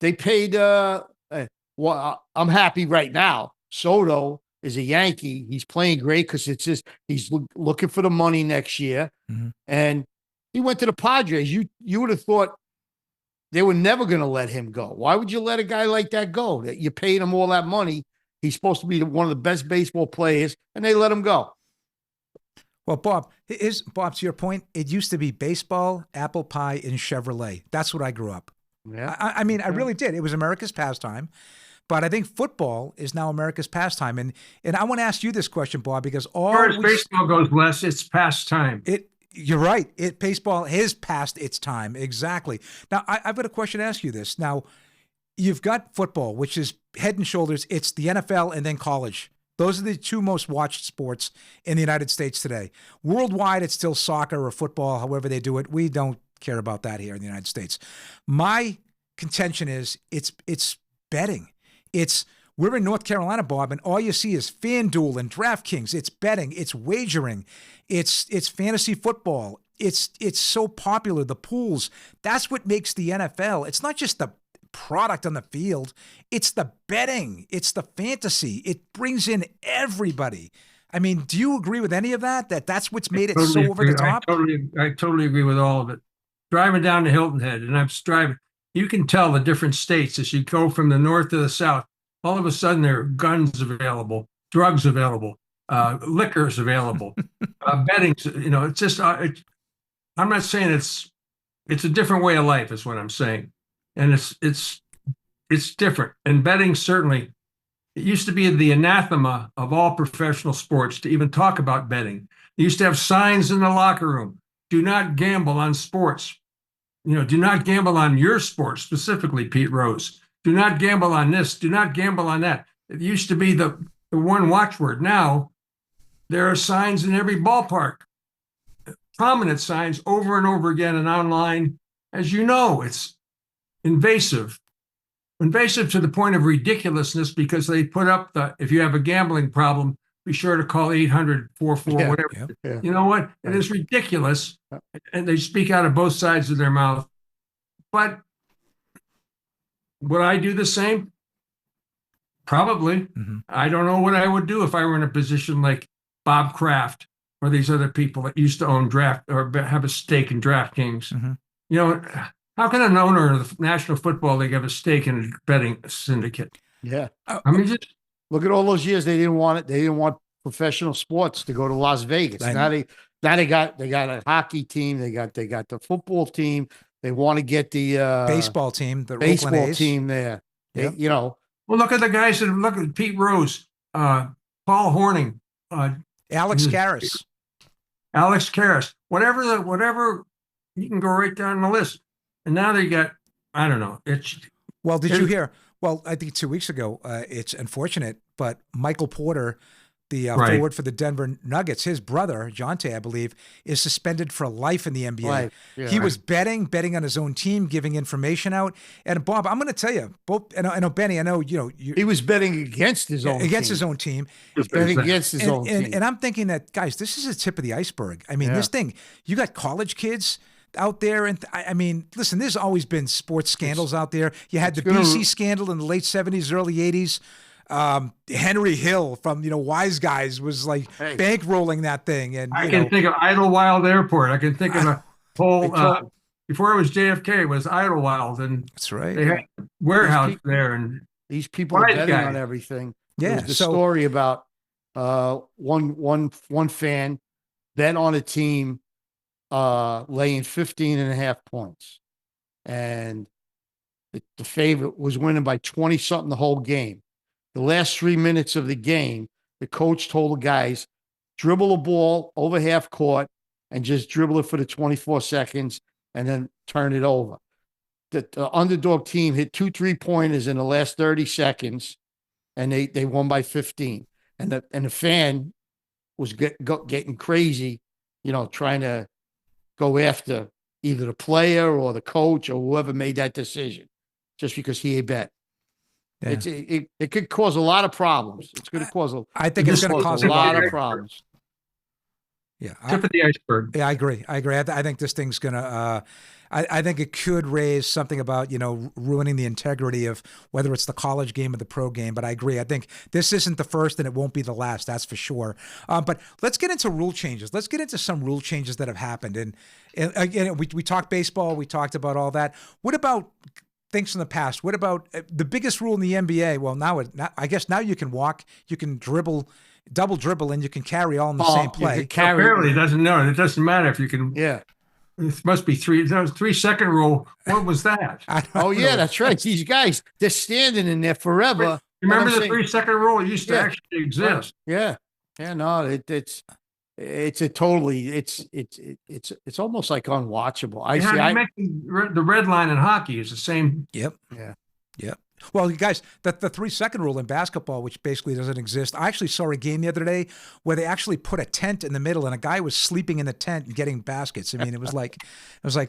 they paid. Well, I'm happy right now. Soto is a Yankee. He's playing great because it's just he's looking for the money next year, and he went to the Padres. You would have thought they were never going to let him go. Why would you let a guy like that go? That you paid him all that money. He's supposed to be one of the best baseball players, and they let him go. Well, Bob, to your point, it used to be baseball, apple pie, and Chevrolet. That's what I grew up. Yeah. I mean, I really did. It was America's pastime. But I think football is now America's pastime. And I want to ask you this question, Bob, because As far as baseball goes, Les, it's past time. You're right. Baseball is past its time. Exactly. Now, I've got a question to ask you this. Now, you've got football, which is head and shoulders. It's the NFL and then college. Those are the two most watched sports in the United States today. Worldwide, it's still soccer or football, however they do it. We don't care about that here in the United States. My contention is it's betting. We're in North Carolina, Bob, and all you see is FanDuel and DraftKings. It's betting. It's wagering. It's fantasy football. It's so popular. The pools. That's what makes the NFL. It's not just the product on the field. It's the betting. It's the fantasy. It brings in everybody. I mean, do you agree with any of that? That's what's made it so over the top? I totally agree with all of it. Driving down to Hilton Head, and I'm driving. You can tell the different states as you go from the north to the south. All of a sudden, there are guns available, drugs available, liquors available, betting. It's just. I'm not saying it's a different way of life. Is what I'm saying, and it's different. And betting certainly. It used to be the anathema of all professional sports to even talk about betting. They used to have signs in the locker room: "Do not gamble on sports." Do not gamble on your sport, specifically, Pete Rose. Do not gamble on this. Do not gamble on that. It used to be the one watchword. Now, there are signs in every ballpark, prominent signs over and over again and online. As you know, it's invasive to the point of ridiculousness because they put up if you have a gambling problem, be sure to call 800-44, whatever. Yeah. You know what? It is ridiculous. And they speak out of both sides of their mouth. But would I do the same? Probably. Mm-hmm. I don't know what I would do if I were in a position like Bob Kraft or these other people that used to own draft or have a stake in DraftKings. Mm-hmm. How can an owner of the National Football League have a stake in a betting syndicate? Yeah. I mean, just look at all those years they didn't want it. They didn't want professional sports to go to Las Vegas. Now they got a hockey team. They got the football team. They want to get the baseball team, the baseball Oakland A's. team there. Yep. Well, look at the guys that look at Pete Rose, Paul Horning, Alex Karras, whatever. You can go right down the list. And now they got, I don't know. Well, did you hear? Well, I think 2 weeks ago, it's unfortunate, but Michael Porter, the forward for the Denver Nuggets, his brother, Jonte, I believe, is suspended for life in the NBA. Yeah, he was betting on his own team, giving information out. And Bob, I'm going to tell you, and I know Benny, I know, he was betting against his own team. He was betting against his own team. And I'm thinking that, guys, this is the tip of the iceberg. I mean, this thing, you got college kids out there. And I mean, listen, there's always been sports scandals out there. You had the BC scandal in the late 70s, early 80s. Henry Hill from, Wise Guys was like bankrolling that thing. And I can think of Idlewild Airport. I can think of a whole, before it was JFK, it was Idlewild. And that's right. They had a warehouse there. And these people are betting on everything. Yeah. There's the story about one fan bet on a team laying 15.5 points. And the favorite was winning by 20-something the whole game. The last 3 minutes of the game, the coach told the guys, dribble a ball over half court and just dribble it for the 24 seconds and then turn it over. The underdog team hit 2 3-pointers in the last 30 seconds, and they won by 15. And the fan was getting crazy, trying to go after either the player or the coach or whoever made that decision, just because he had bet. Yeah. It could cause a lot of problems. It's going to cause I think it's going to cause a lot of problems. Yeah, tip of the iceberg. Yeah, I agree. I think this thing's going to. I think it could raise something about ruining the integrity of whether it's the college game or the pro game. But I agree. I think this isn't the first, and it won't be the last. That's for sure. But let's get into rule changes. Let's get into some rule changes that have happened. And again, we talked baseball. We talked about all that. What about things from the past? What about the biggest rule in the NBA? Well, now I guess now you can walk, you can dribble, double dribble, and you can carry all in the same play. Apparently, it doesn't matter if you can. Yeah. it must be three. That was 3-second rule. What was that? I don't Oh yeah, know. that's right. These guys, they're standing in there forever. Remember And I'm the saying- 3-second rule? It used to Yeah. actually exist. Yeah, yeah. No, it's a totally. It's almost like unwatchable. I Yeah, see. you mentioned the red line in hockey is the same. Yep. Yeah. Yep. Well, you guys, the 3-second rule in basketball, which basically doesn't exist. I actually saw a game the other day where they actually put a tent in the middle and a guy was sleeping in the tent and getting baskets. I mean, it was like,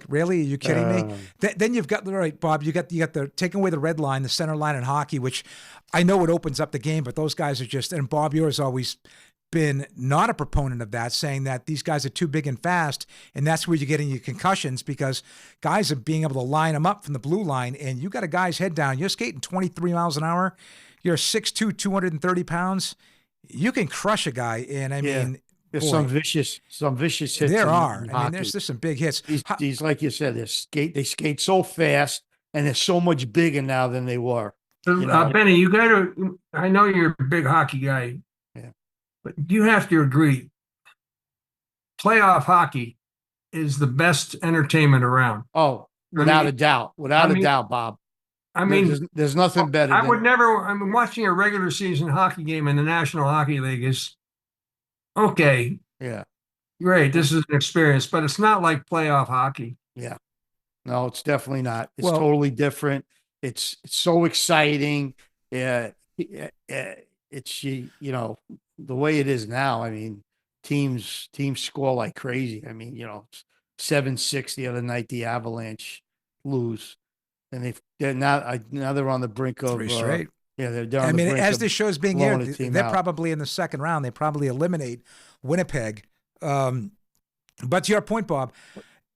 really? Are you kidding me? Then you've got, all right, Bob, you got the taking away the red line, the center line in hockey, which I know it opens up the game, but those guys are just, and Bob, yours always been not a proponent of that, saying that these guys are too big and fast, and that's where you're getting your concussions because guys are being able to line them up from the blue line, and you got a guy's head down. You're skating 23 miles an hour. You're 6'2", 230 pounds. You can crush a guy, and I mean, There's boy, some vicious hits. there in are. I mean, hockey. there's some big hits. These, like you said, they skate so fast, and they're so much bigger now than they were. You know? Benny, you got to. I know you're a big hockey guy. Yeah. But you have to agree, playoff hockey is the best entertainment around. Oh, without a doubt, Bob. I mean, there's nothing better. I would never. I mean, watching a regular season hockey game in the National Hockey League is okay. Yeah. Great, this is an experience, but it's not like playoff hockey. Yeah. No, it's definitely not. It's Well- totally different. It's so exciting. Yeah. It's the way it is now. I mean, teams score like crazy. I mean, 7-6 the other night. The Avalanche lose, and they're now they're on the brink of 3 straight. Yeah, they're. I On the mean, brink as of this show's being blowing aired, a team they're out. probably in the second round. They probably eliminate Winnipeg. But to your point, Bob,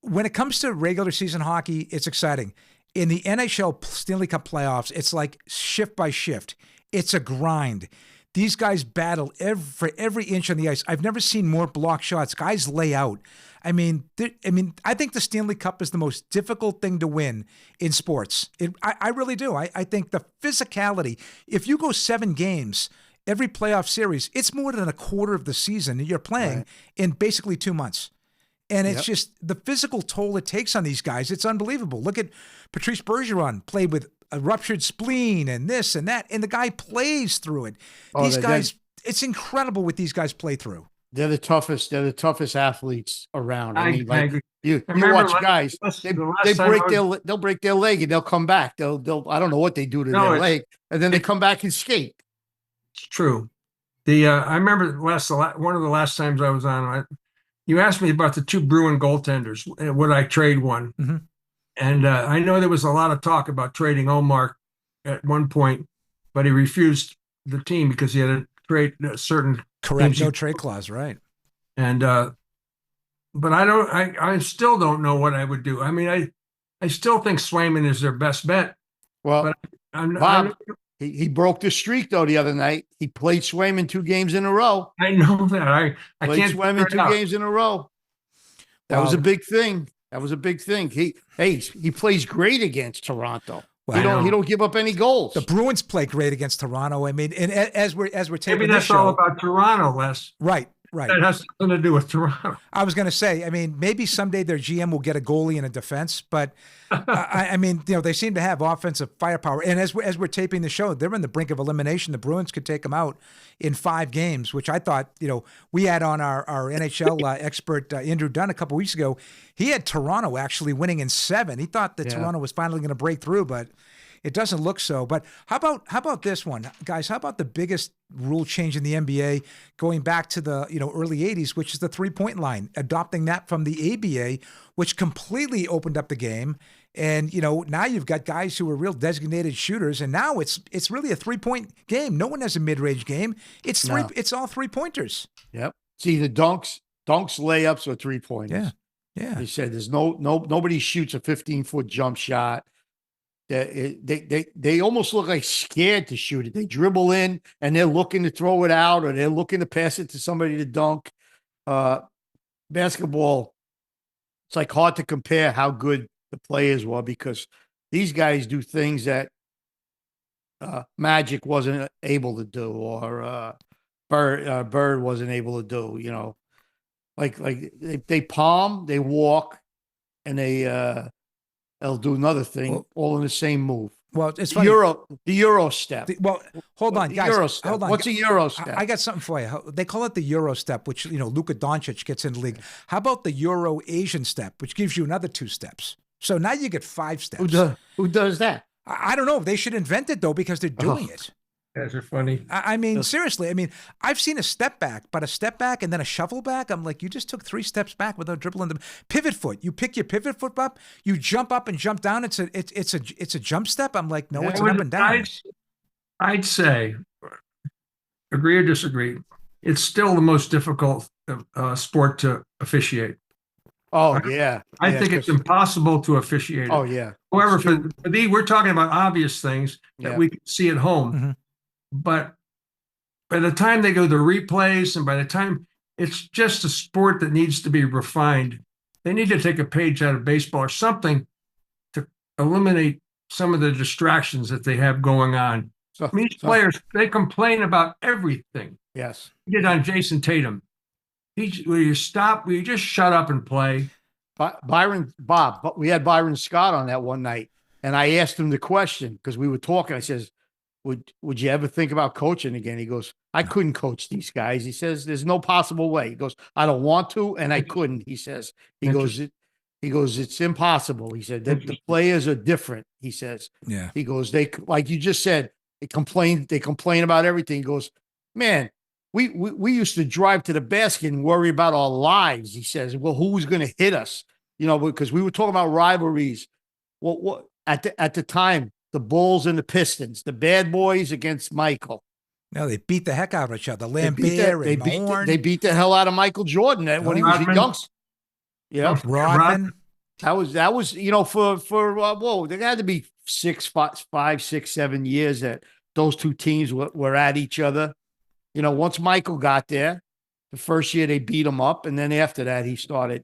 when it comes to regular season hockey, it's exciting. In the NHL Stanley Cup playoffs, it's like shift by shift. It's a grind. These guys battle for every inch on the ice. I've never seen more block shots. Guys lay out. I mean, I think the Stanley Cup is the most difficult thing to win in sports. I really do. I think the physicality. If you go 7 games, every playoff series, it's more than a quarter of the season that you're playing in basically 2 months. And it's just the physical toll it takes on these guys. It's unbelievable. Look at Patrice Bergeron, played with a ruptured spleen and this and that, and the guy plays through it. These guys, it's incredible what these guys play through. They're the toughest. They're the toughest athletes around. I mean, I like agree. you Remember watch guys. They'll break their leg and they'll come back. They'll I don't know what they do to their leg, and then they come back and skate. It's true. I remember one of the last times I was on. You asked me about the 2 Bruin goaltenders. Would I trade one? Mm-hmm. And I know there was a lot of talk about trading Omar at one point, but he refused the team because he had to trade a certain Correct. teams. No trade clause, right? And but I still don't know what I would do. I mean, I still think Swayman is their best bet. Well, But Bob, he broke the streak though the other night. He played Swayman 2 games in a row. I know that. I Played can't Swayman figure it 2 out. games in a row. That was a big thing. That was a big thing. He plays great against Toronto. Well, He don't give up any goals. the Bruins play great against Toronto. I mean, and as we're taping Maybe this that's all show, about Toronto, Les. right. That has something to do with Toronto. I was going to say, I mean, maybe someday their GM will get a goalie and a defense, but I mean, they seem to have offensive firepower. And as we're taping the show, they're on the brink of elimination. The Bruins could take them out in 5 games, which I thought, we had on our NHL expert Andrew Dunn a couple weeks ago. He had Toronto actually winning in 7. He thought that Toronto was finally going to break through, but it doesn't look so. But how about this one, guys? How about the biggest rule change in the NBA going back to the early 80s, which is the 3-point line, adopting that from the ABA, which completely opened up the game. And now you've got guys who are real designated shooters, and now it's really a 3-point game. No one has a mid-range game. It's It's all 3-pointers. Yep. See the dunks, layups, or 3-pointers. Yeah. They said there's nobody shoots a 15-foot jump shot. They almost look like scared to shoot it. They dribble in and they're looking to throw it out, or they're looking to pass it to somebody to dunk. Basketball, it's like hard to compare how good the players were, because these guys do things that Magic wasn't able to do, or Bird wasn't able to do. Like they palm, they walk, and they'll do another thing, all in the same move. Well, it's The funny. Euro step. Well, hold on, The guys. Euro step. Hold on. What's a Euro step? I got something for you. They call it the Euro step, which, Luka Doncic gets in the league. How about the Euro Asian step, which gives you another 2 steps? So now you get 5 steps. Who does that? I don't know. They should invent it, though, because they're doing it. Guys are funny. I mean, seriously. I mean, I've seen a step back, but a step back and then a shuffle back. I'm like, you just took 3 steps back without dribbling them. Pivot foot. You pick your pivot foot up. You jump up and jump down. It's a jump step. I'm like, no, it's an up and down. I'd say, agree or disagree, it's still the most difficult sport to officiate. Oh, yeah. I think it's impossible to officiate it. Oh, yeah. However, we're talking about obvious things that we can see at home. Mm-hmm. But by the time they go to replays and by the time it's just a sport that needs to be refined, they need to take a page out of baseball or something to eliminate some of the distractions that they have going on. These players, they complain about everything. Yes. We did on Jason Tatum. Will you stop? Will you just shut up and play? We had Byron Scott on that one night, and I asked him the question because we were talking. I says, would you ever think about coaching again? He goes, I couldn't coach these guys. He says, there's no possible way. He goes, I don't want to, and I couldn't. He says, it's impossible. He said that the players are different. He says, yeah. He goes, they, like you just said, they complain about everything. He goes, man, we used to drive to the basket and worry about our lives. He says, well, who's going to hit us? Because we were talking about rivalries. What at the time, the Bulls and the Pistons, the bad boys against Michael. No, they beat the heck out of each other. Lambert and Mahorn. They beat the hell out of Michael Jordan when he was a youngster. Yeah, Rodman. That was for there had to be 5, 6, 7 years that those two teams were at each other. Once Michael got there, the first year they beat him up, and then after that he started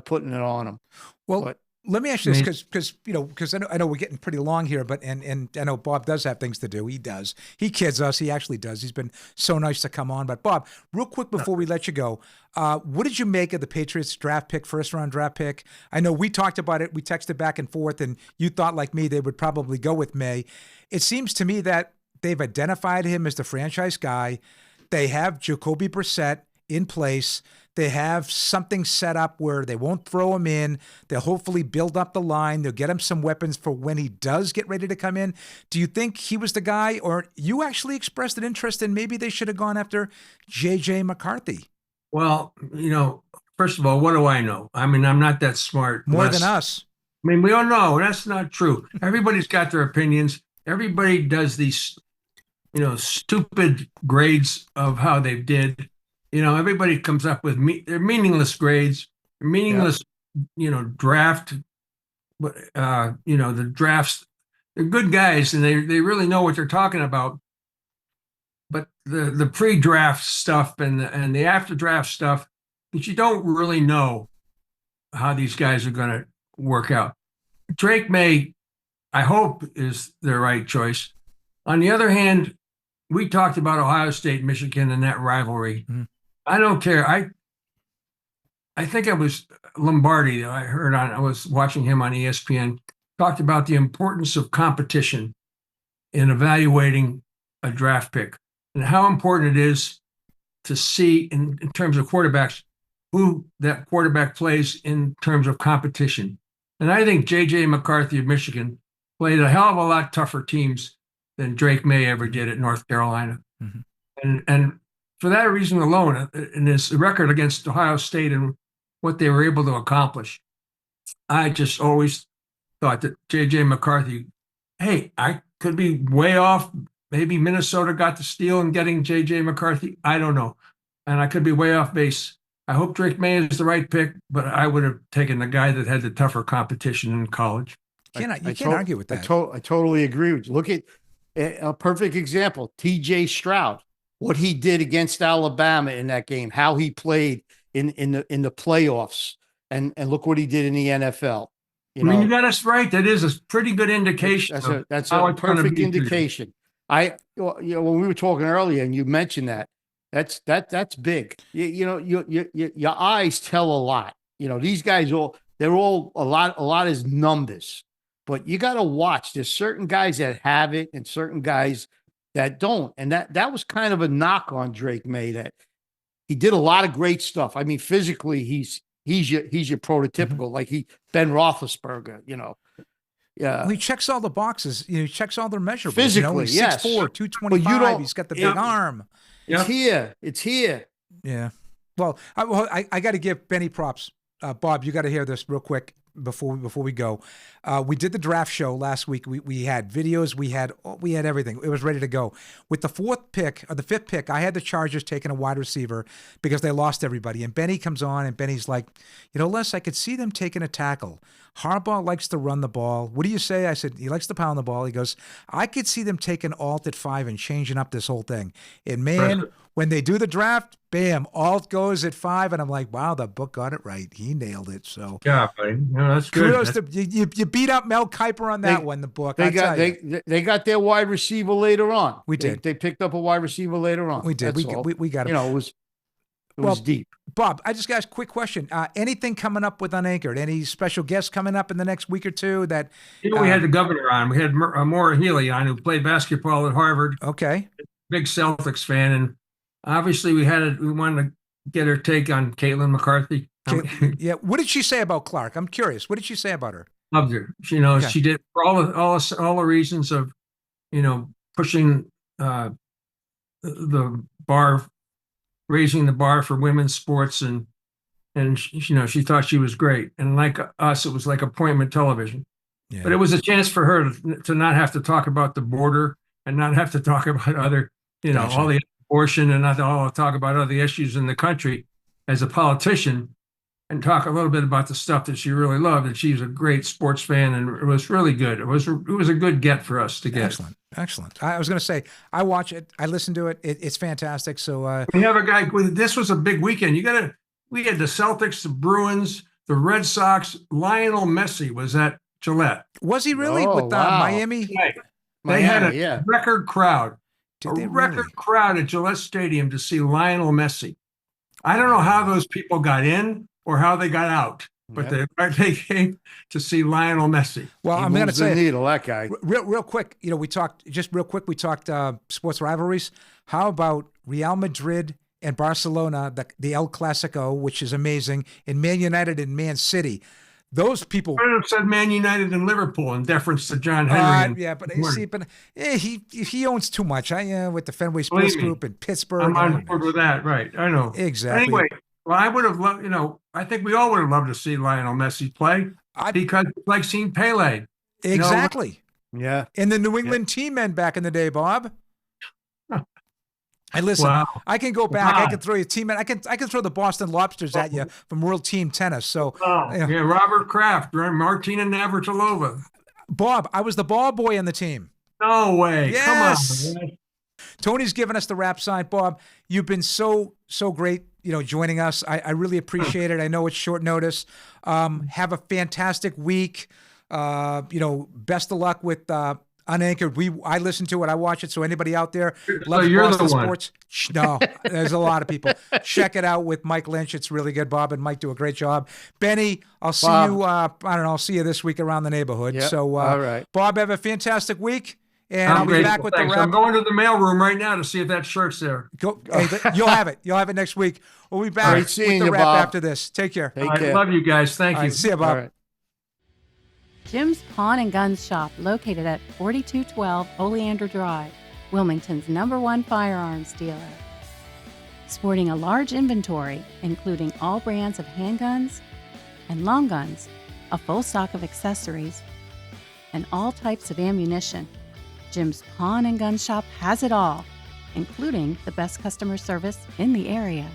putting it on him. Well, let me ask you this, because I know we're getting pretty long here, but and I know Bob does have things to do. He does. He kids us. He actually does. He's been so nice to come on. But Bob, real quick before we let you go, what did you make of the Patriots draft pick, first round draft pick? I know we talked about it. We texted back and forth, and you thought like me they would probably go with May. It seems to me that they've identified him as the franchise guy. They have Jacoby Brissett in place. They have something set up where they won't throw him in. They'll hopefully build up the line. They'll get him some weapons for when he does get ready to come in. Do you think he was the guy, or you actually expressed an interest in maybe they should have gone after J.J. McCarthy? Well, first of all, what do I know? I mean, I'm not that smart. More than us. I mean, we all know that's not true. Everybody's got their opinions. Everybody does these, stupid grades of how they did. Everybody comes up with they're meaningless grades, meaningless, draft. But the drafts, they're good guys and they really know what they're talking about. But the pre-draft stuff and the after-draft stuff, that you don't really know how these guys are going to work out. Drake May, I hope, is the right choice. On the other hand, we talked about Ohio State, Michigan, and that rivalry. Mm-hmm. I don't care. I think it was Lombardi that I was watching him on ESPN, talked about the importance of competition in evaluating a draft pick and how important it is to see in terms of quarterbacks who that quarterback plays in terms of competition. And I think J.J. McCarthy of Michigan played a hell of a lot tougher teams than Drake May ever did at North Carolina. Mm-hmm. And for that reason alone, in his record against Ohio State and what they were able to accomplish, I just always thought that J.J. McCarthy, hey, I could be way off. Maybe Minnesota got the steal in getting J.J. McCarthy. I don't know. And I could be way off base. I hope Drake May is the right pick, but I would have taken the guy that had the tougher competition in college. You can't argue with that. I totally agree with you. Look at a perfect example, T.J. Stroud. What he did against Alabama in that game, how he played in the playoffs, and look what he did in the NFL. You got us right. That is a pretty good indication. That's a perfect indication. When we were talking earlier, and you mentioned that's big. Your eyes tell a lot. These guys they're all a lot is numbers. But you got to watch. There's certain guys that have it and certain guys that don't. And that was kind of a knock on Drake May, that he did a lot of great stuff. I mean, physically, he's your prototypical, like Ben Roethlisberger, you know. Yeah. Well, he checks all the boxes. You know, he checks all their measurables. Physically, you know, he's 6'4", 225. He's got the big arm. It's here. It's here. Yeah. Well, I got to give Benny props. Bob, you got to hear this real quick before we go. We did the draft show last week. We had videos. We had everything. It was ready to go. With the fifth pick, I had the Chargers taking a wide receiver because they lost everybody. And Benny comes on, and Benny's like, you know, Les, I could see them taking a tackle. Harbaugh likes to run the ball. What do you say? I said, he likes to pound the ball. He goes, I could see them taking Alt at 5 and changing up this whole thing. And man, when they do the draft, bam, Alt goes at 5. And I'm like, wow, the book got it right. He nailed it. So yeah, buddy. No, that's good. Kudos to, you beat up Mel Kiper on that one, the book. They got their wide receiver later on. We did. They picked up a wide receiver later on. We did. We got him. You know, it was deep. Bob, I just got a quick question. Anything coming up with Unanchored? Any special guests coming up in the next week or two? That we had the governor on. We had Maura Healey on, who played basketball at Harvard. Okay. Big Celtics fan, and obviously we wanted to get her take on Caitlin McCarthy. Yeah. What did she say about Clark? I'm curious. What did she say about her? Loved her. You know, She did for all the reasons of, you know, pushing the bar. Raising the bar for women's sports, and you know, she thought she was great. And like us, it was like appointment television. Yeah. But it was a chance for her to not have to talk about the border and not have to talk about other, you know, all the abortion, and not all talk about other issues in the country as a politician, and talk a little bit about the stuff that she really loved. And she's a great sports fan, and it was really good. It was a good get for us to get. Excellent. I was going to say, I watch it. I listen to it. It's fantastic. So we have a guy. This was a big weekend. We had the Celtics, the Bruins, the Red Sox. Lionel Messi was at Gillette. Was he really with Miami? Right. They had a record crowd. Record crowd at Gillette Stadium to see Lionel Messi. I don't know how those people got in or how they got out, but they came to see Lionel Messi. Well, I'm going to say, needle, that guy. Real quick, you know, we talked sports rivalries. How about Real Madrid and Barcelona, the El Clasico, which is amazing, and Man United and Man City? Those people. I would have said Man United and Liverpool in deference to John Henry. He owns too much. With the Fenway Sports Group and Pittsburgh. I'm on board with that, right? I know exactly. Anyway, well, I would have loved. You know, I think we all would have loved to see Lionel Messi play because it's like seeing Pele. Exactly. You know? Yeah. And the New England team men back in the day, Bob. And listen, I can go back. I can throw you team. I can throw the Boston Lobsters at you from World Team Tennis. So Robert Kraft, Martina Navratilova. Bob, I was the ball boy on the team. No way! Yes. Come on. Tony's given us the rap sign. Bob, you've been so great. You know, joining us. I really appreciate it. I know it's short notice. Have a fantastic week. You know, best of luck with. Unanchored. I listen to it. I watch it. So anybody out there loves Boston sports? No, there's a lot of people. Check it out with Mike Lynch. It's really good. Bob and Mike do a great job. Benny, I'll see you. I don't know. I'll see you this week around the neighborhood. Yep. So, all right, Bob, have a fantastic week, and I'll be back with the wrap. I'm going to the mailroom right now to see if that shirt's there. You'll have it. You'll have it next week. We'll be back with the wrap after this. Take care. I love you guys. Thank you. See you, Bob. Jim's Pawn and Guns Shop, located at 4212 Oleander Drive, Wilmington's #1 firearms dealer. Sporting a large inventory, including all brands of handguns and long guns, a full stock of accessories, and all types of ammunition, Jim's Pawn and Gun Shop has it all, including the best customer service in the area.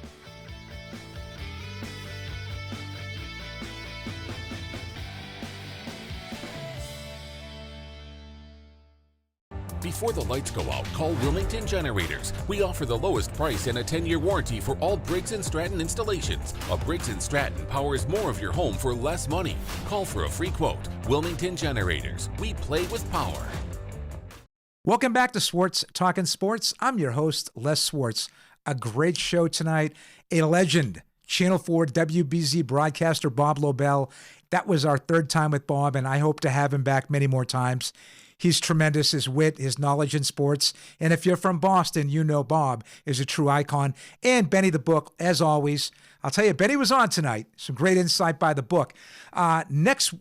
Before the lights go out, call Wilmington Generators. We offer the lowest price and a 10-year warranty for all Briggs & Stratton installations. A Briggs & Stratton powers more of your home for less money. Call for a free quote. Wilmington Generators. We play with power. Welcome back to Swartz Talkin Sports. I'm your host, Les Swartz. A great show tonight. A legend Channel 4 WBZ broadcaster Bob Lobel. That was our third time with Bob, and I hope to have him back many more times. He's tremendous, his wit, his knowledge in sports. And if you're from Boston, you know Bob is a true icon. And Benny the Book, as always. I'll tell you, Benny was on tonight. Some great insight by the book. Next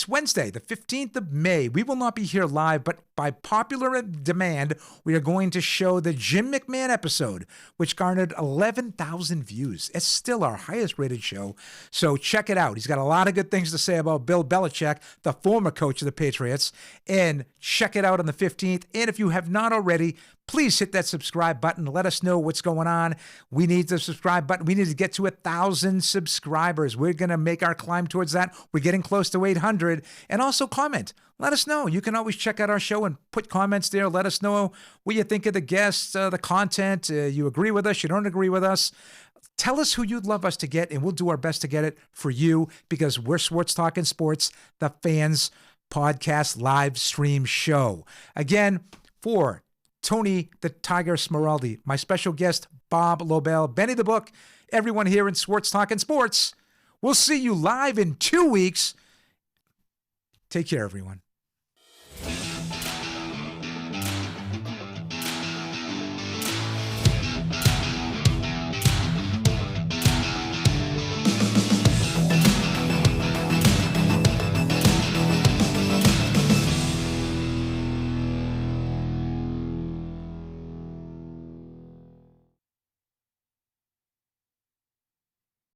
Wednesday, the 15th of May, we will not be here live, but by popular demand, we are going to show the Jim McMahon episode, which garnered 11,000 views. It's still our highest rated show. So check it out. He's got a lot of good things to say about Bill Belichick, the former coach of the Patriots. And check it out on the 15th. And if you have not already, please hit that subscribe button. Let us know what's going on. We need the subscribe button. We need to get to 1,000 subscribers. We're going to make our climb towards that. We're getting close to 800. And also comment. Let us know. You can always check out our show and put comments there. Let us know what you think of the guests, the content. You agree with us, you don't agree with us. Tell us who you'd love us to get, and we'll do our best to get it for you, because we're Swartz Talkin Sports, the fans podcast live stream show. Again, for Tony the Tiger Smeraldi, my special guest, Bob Lobel, Benny the Book, everyone here in Swartz Talkin Sports, we'll see you live in 2 weeks. Take care, everyone.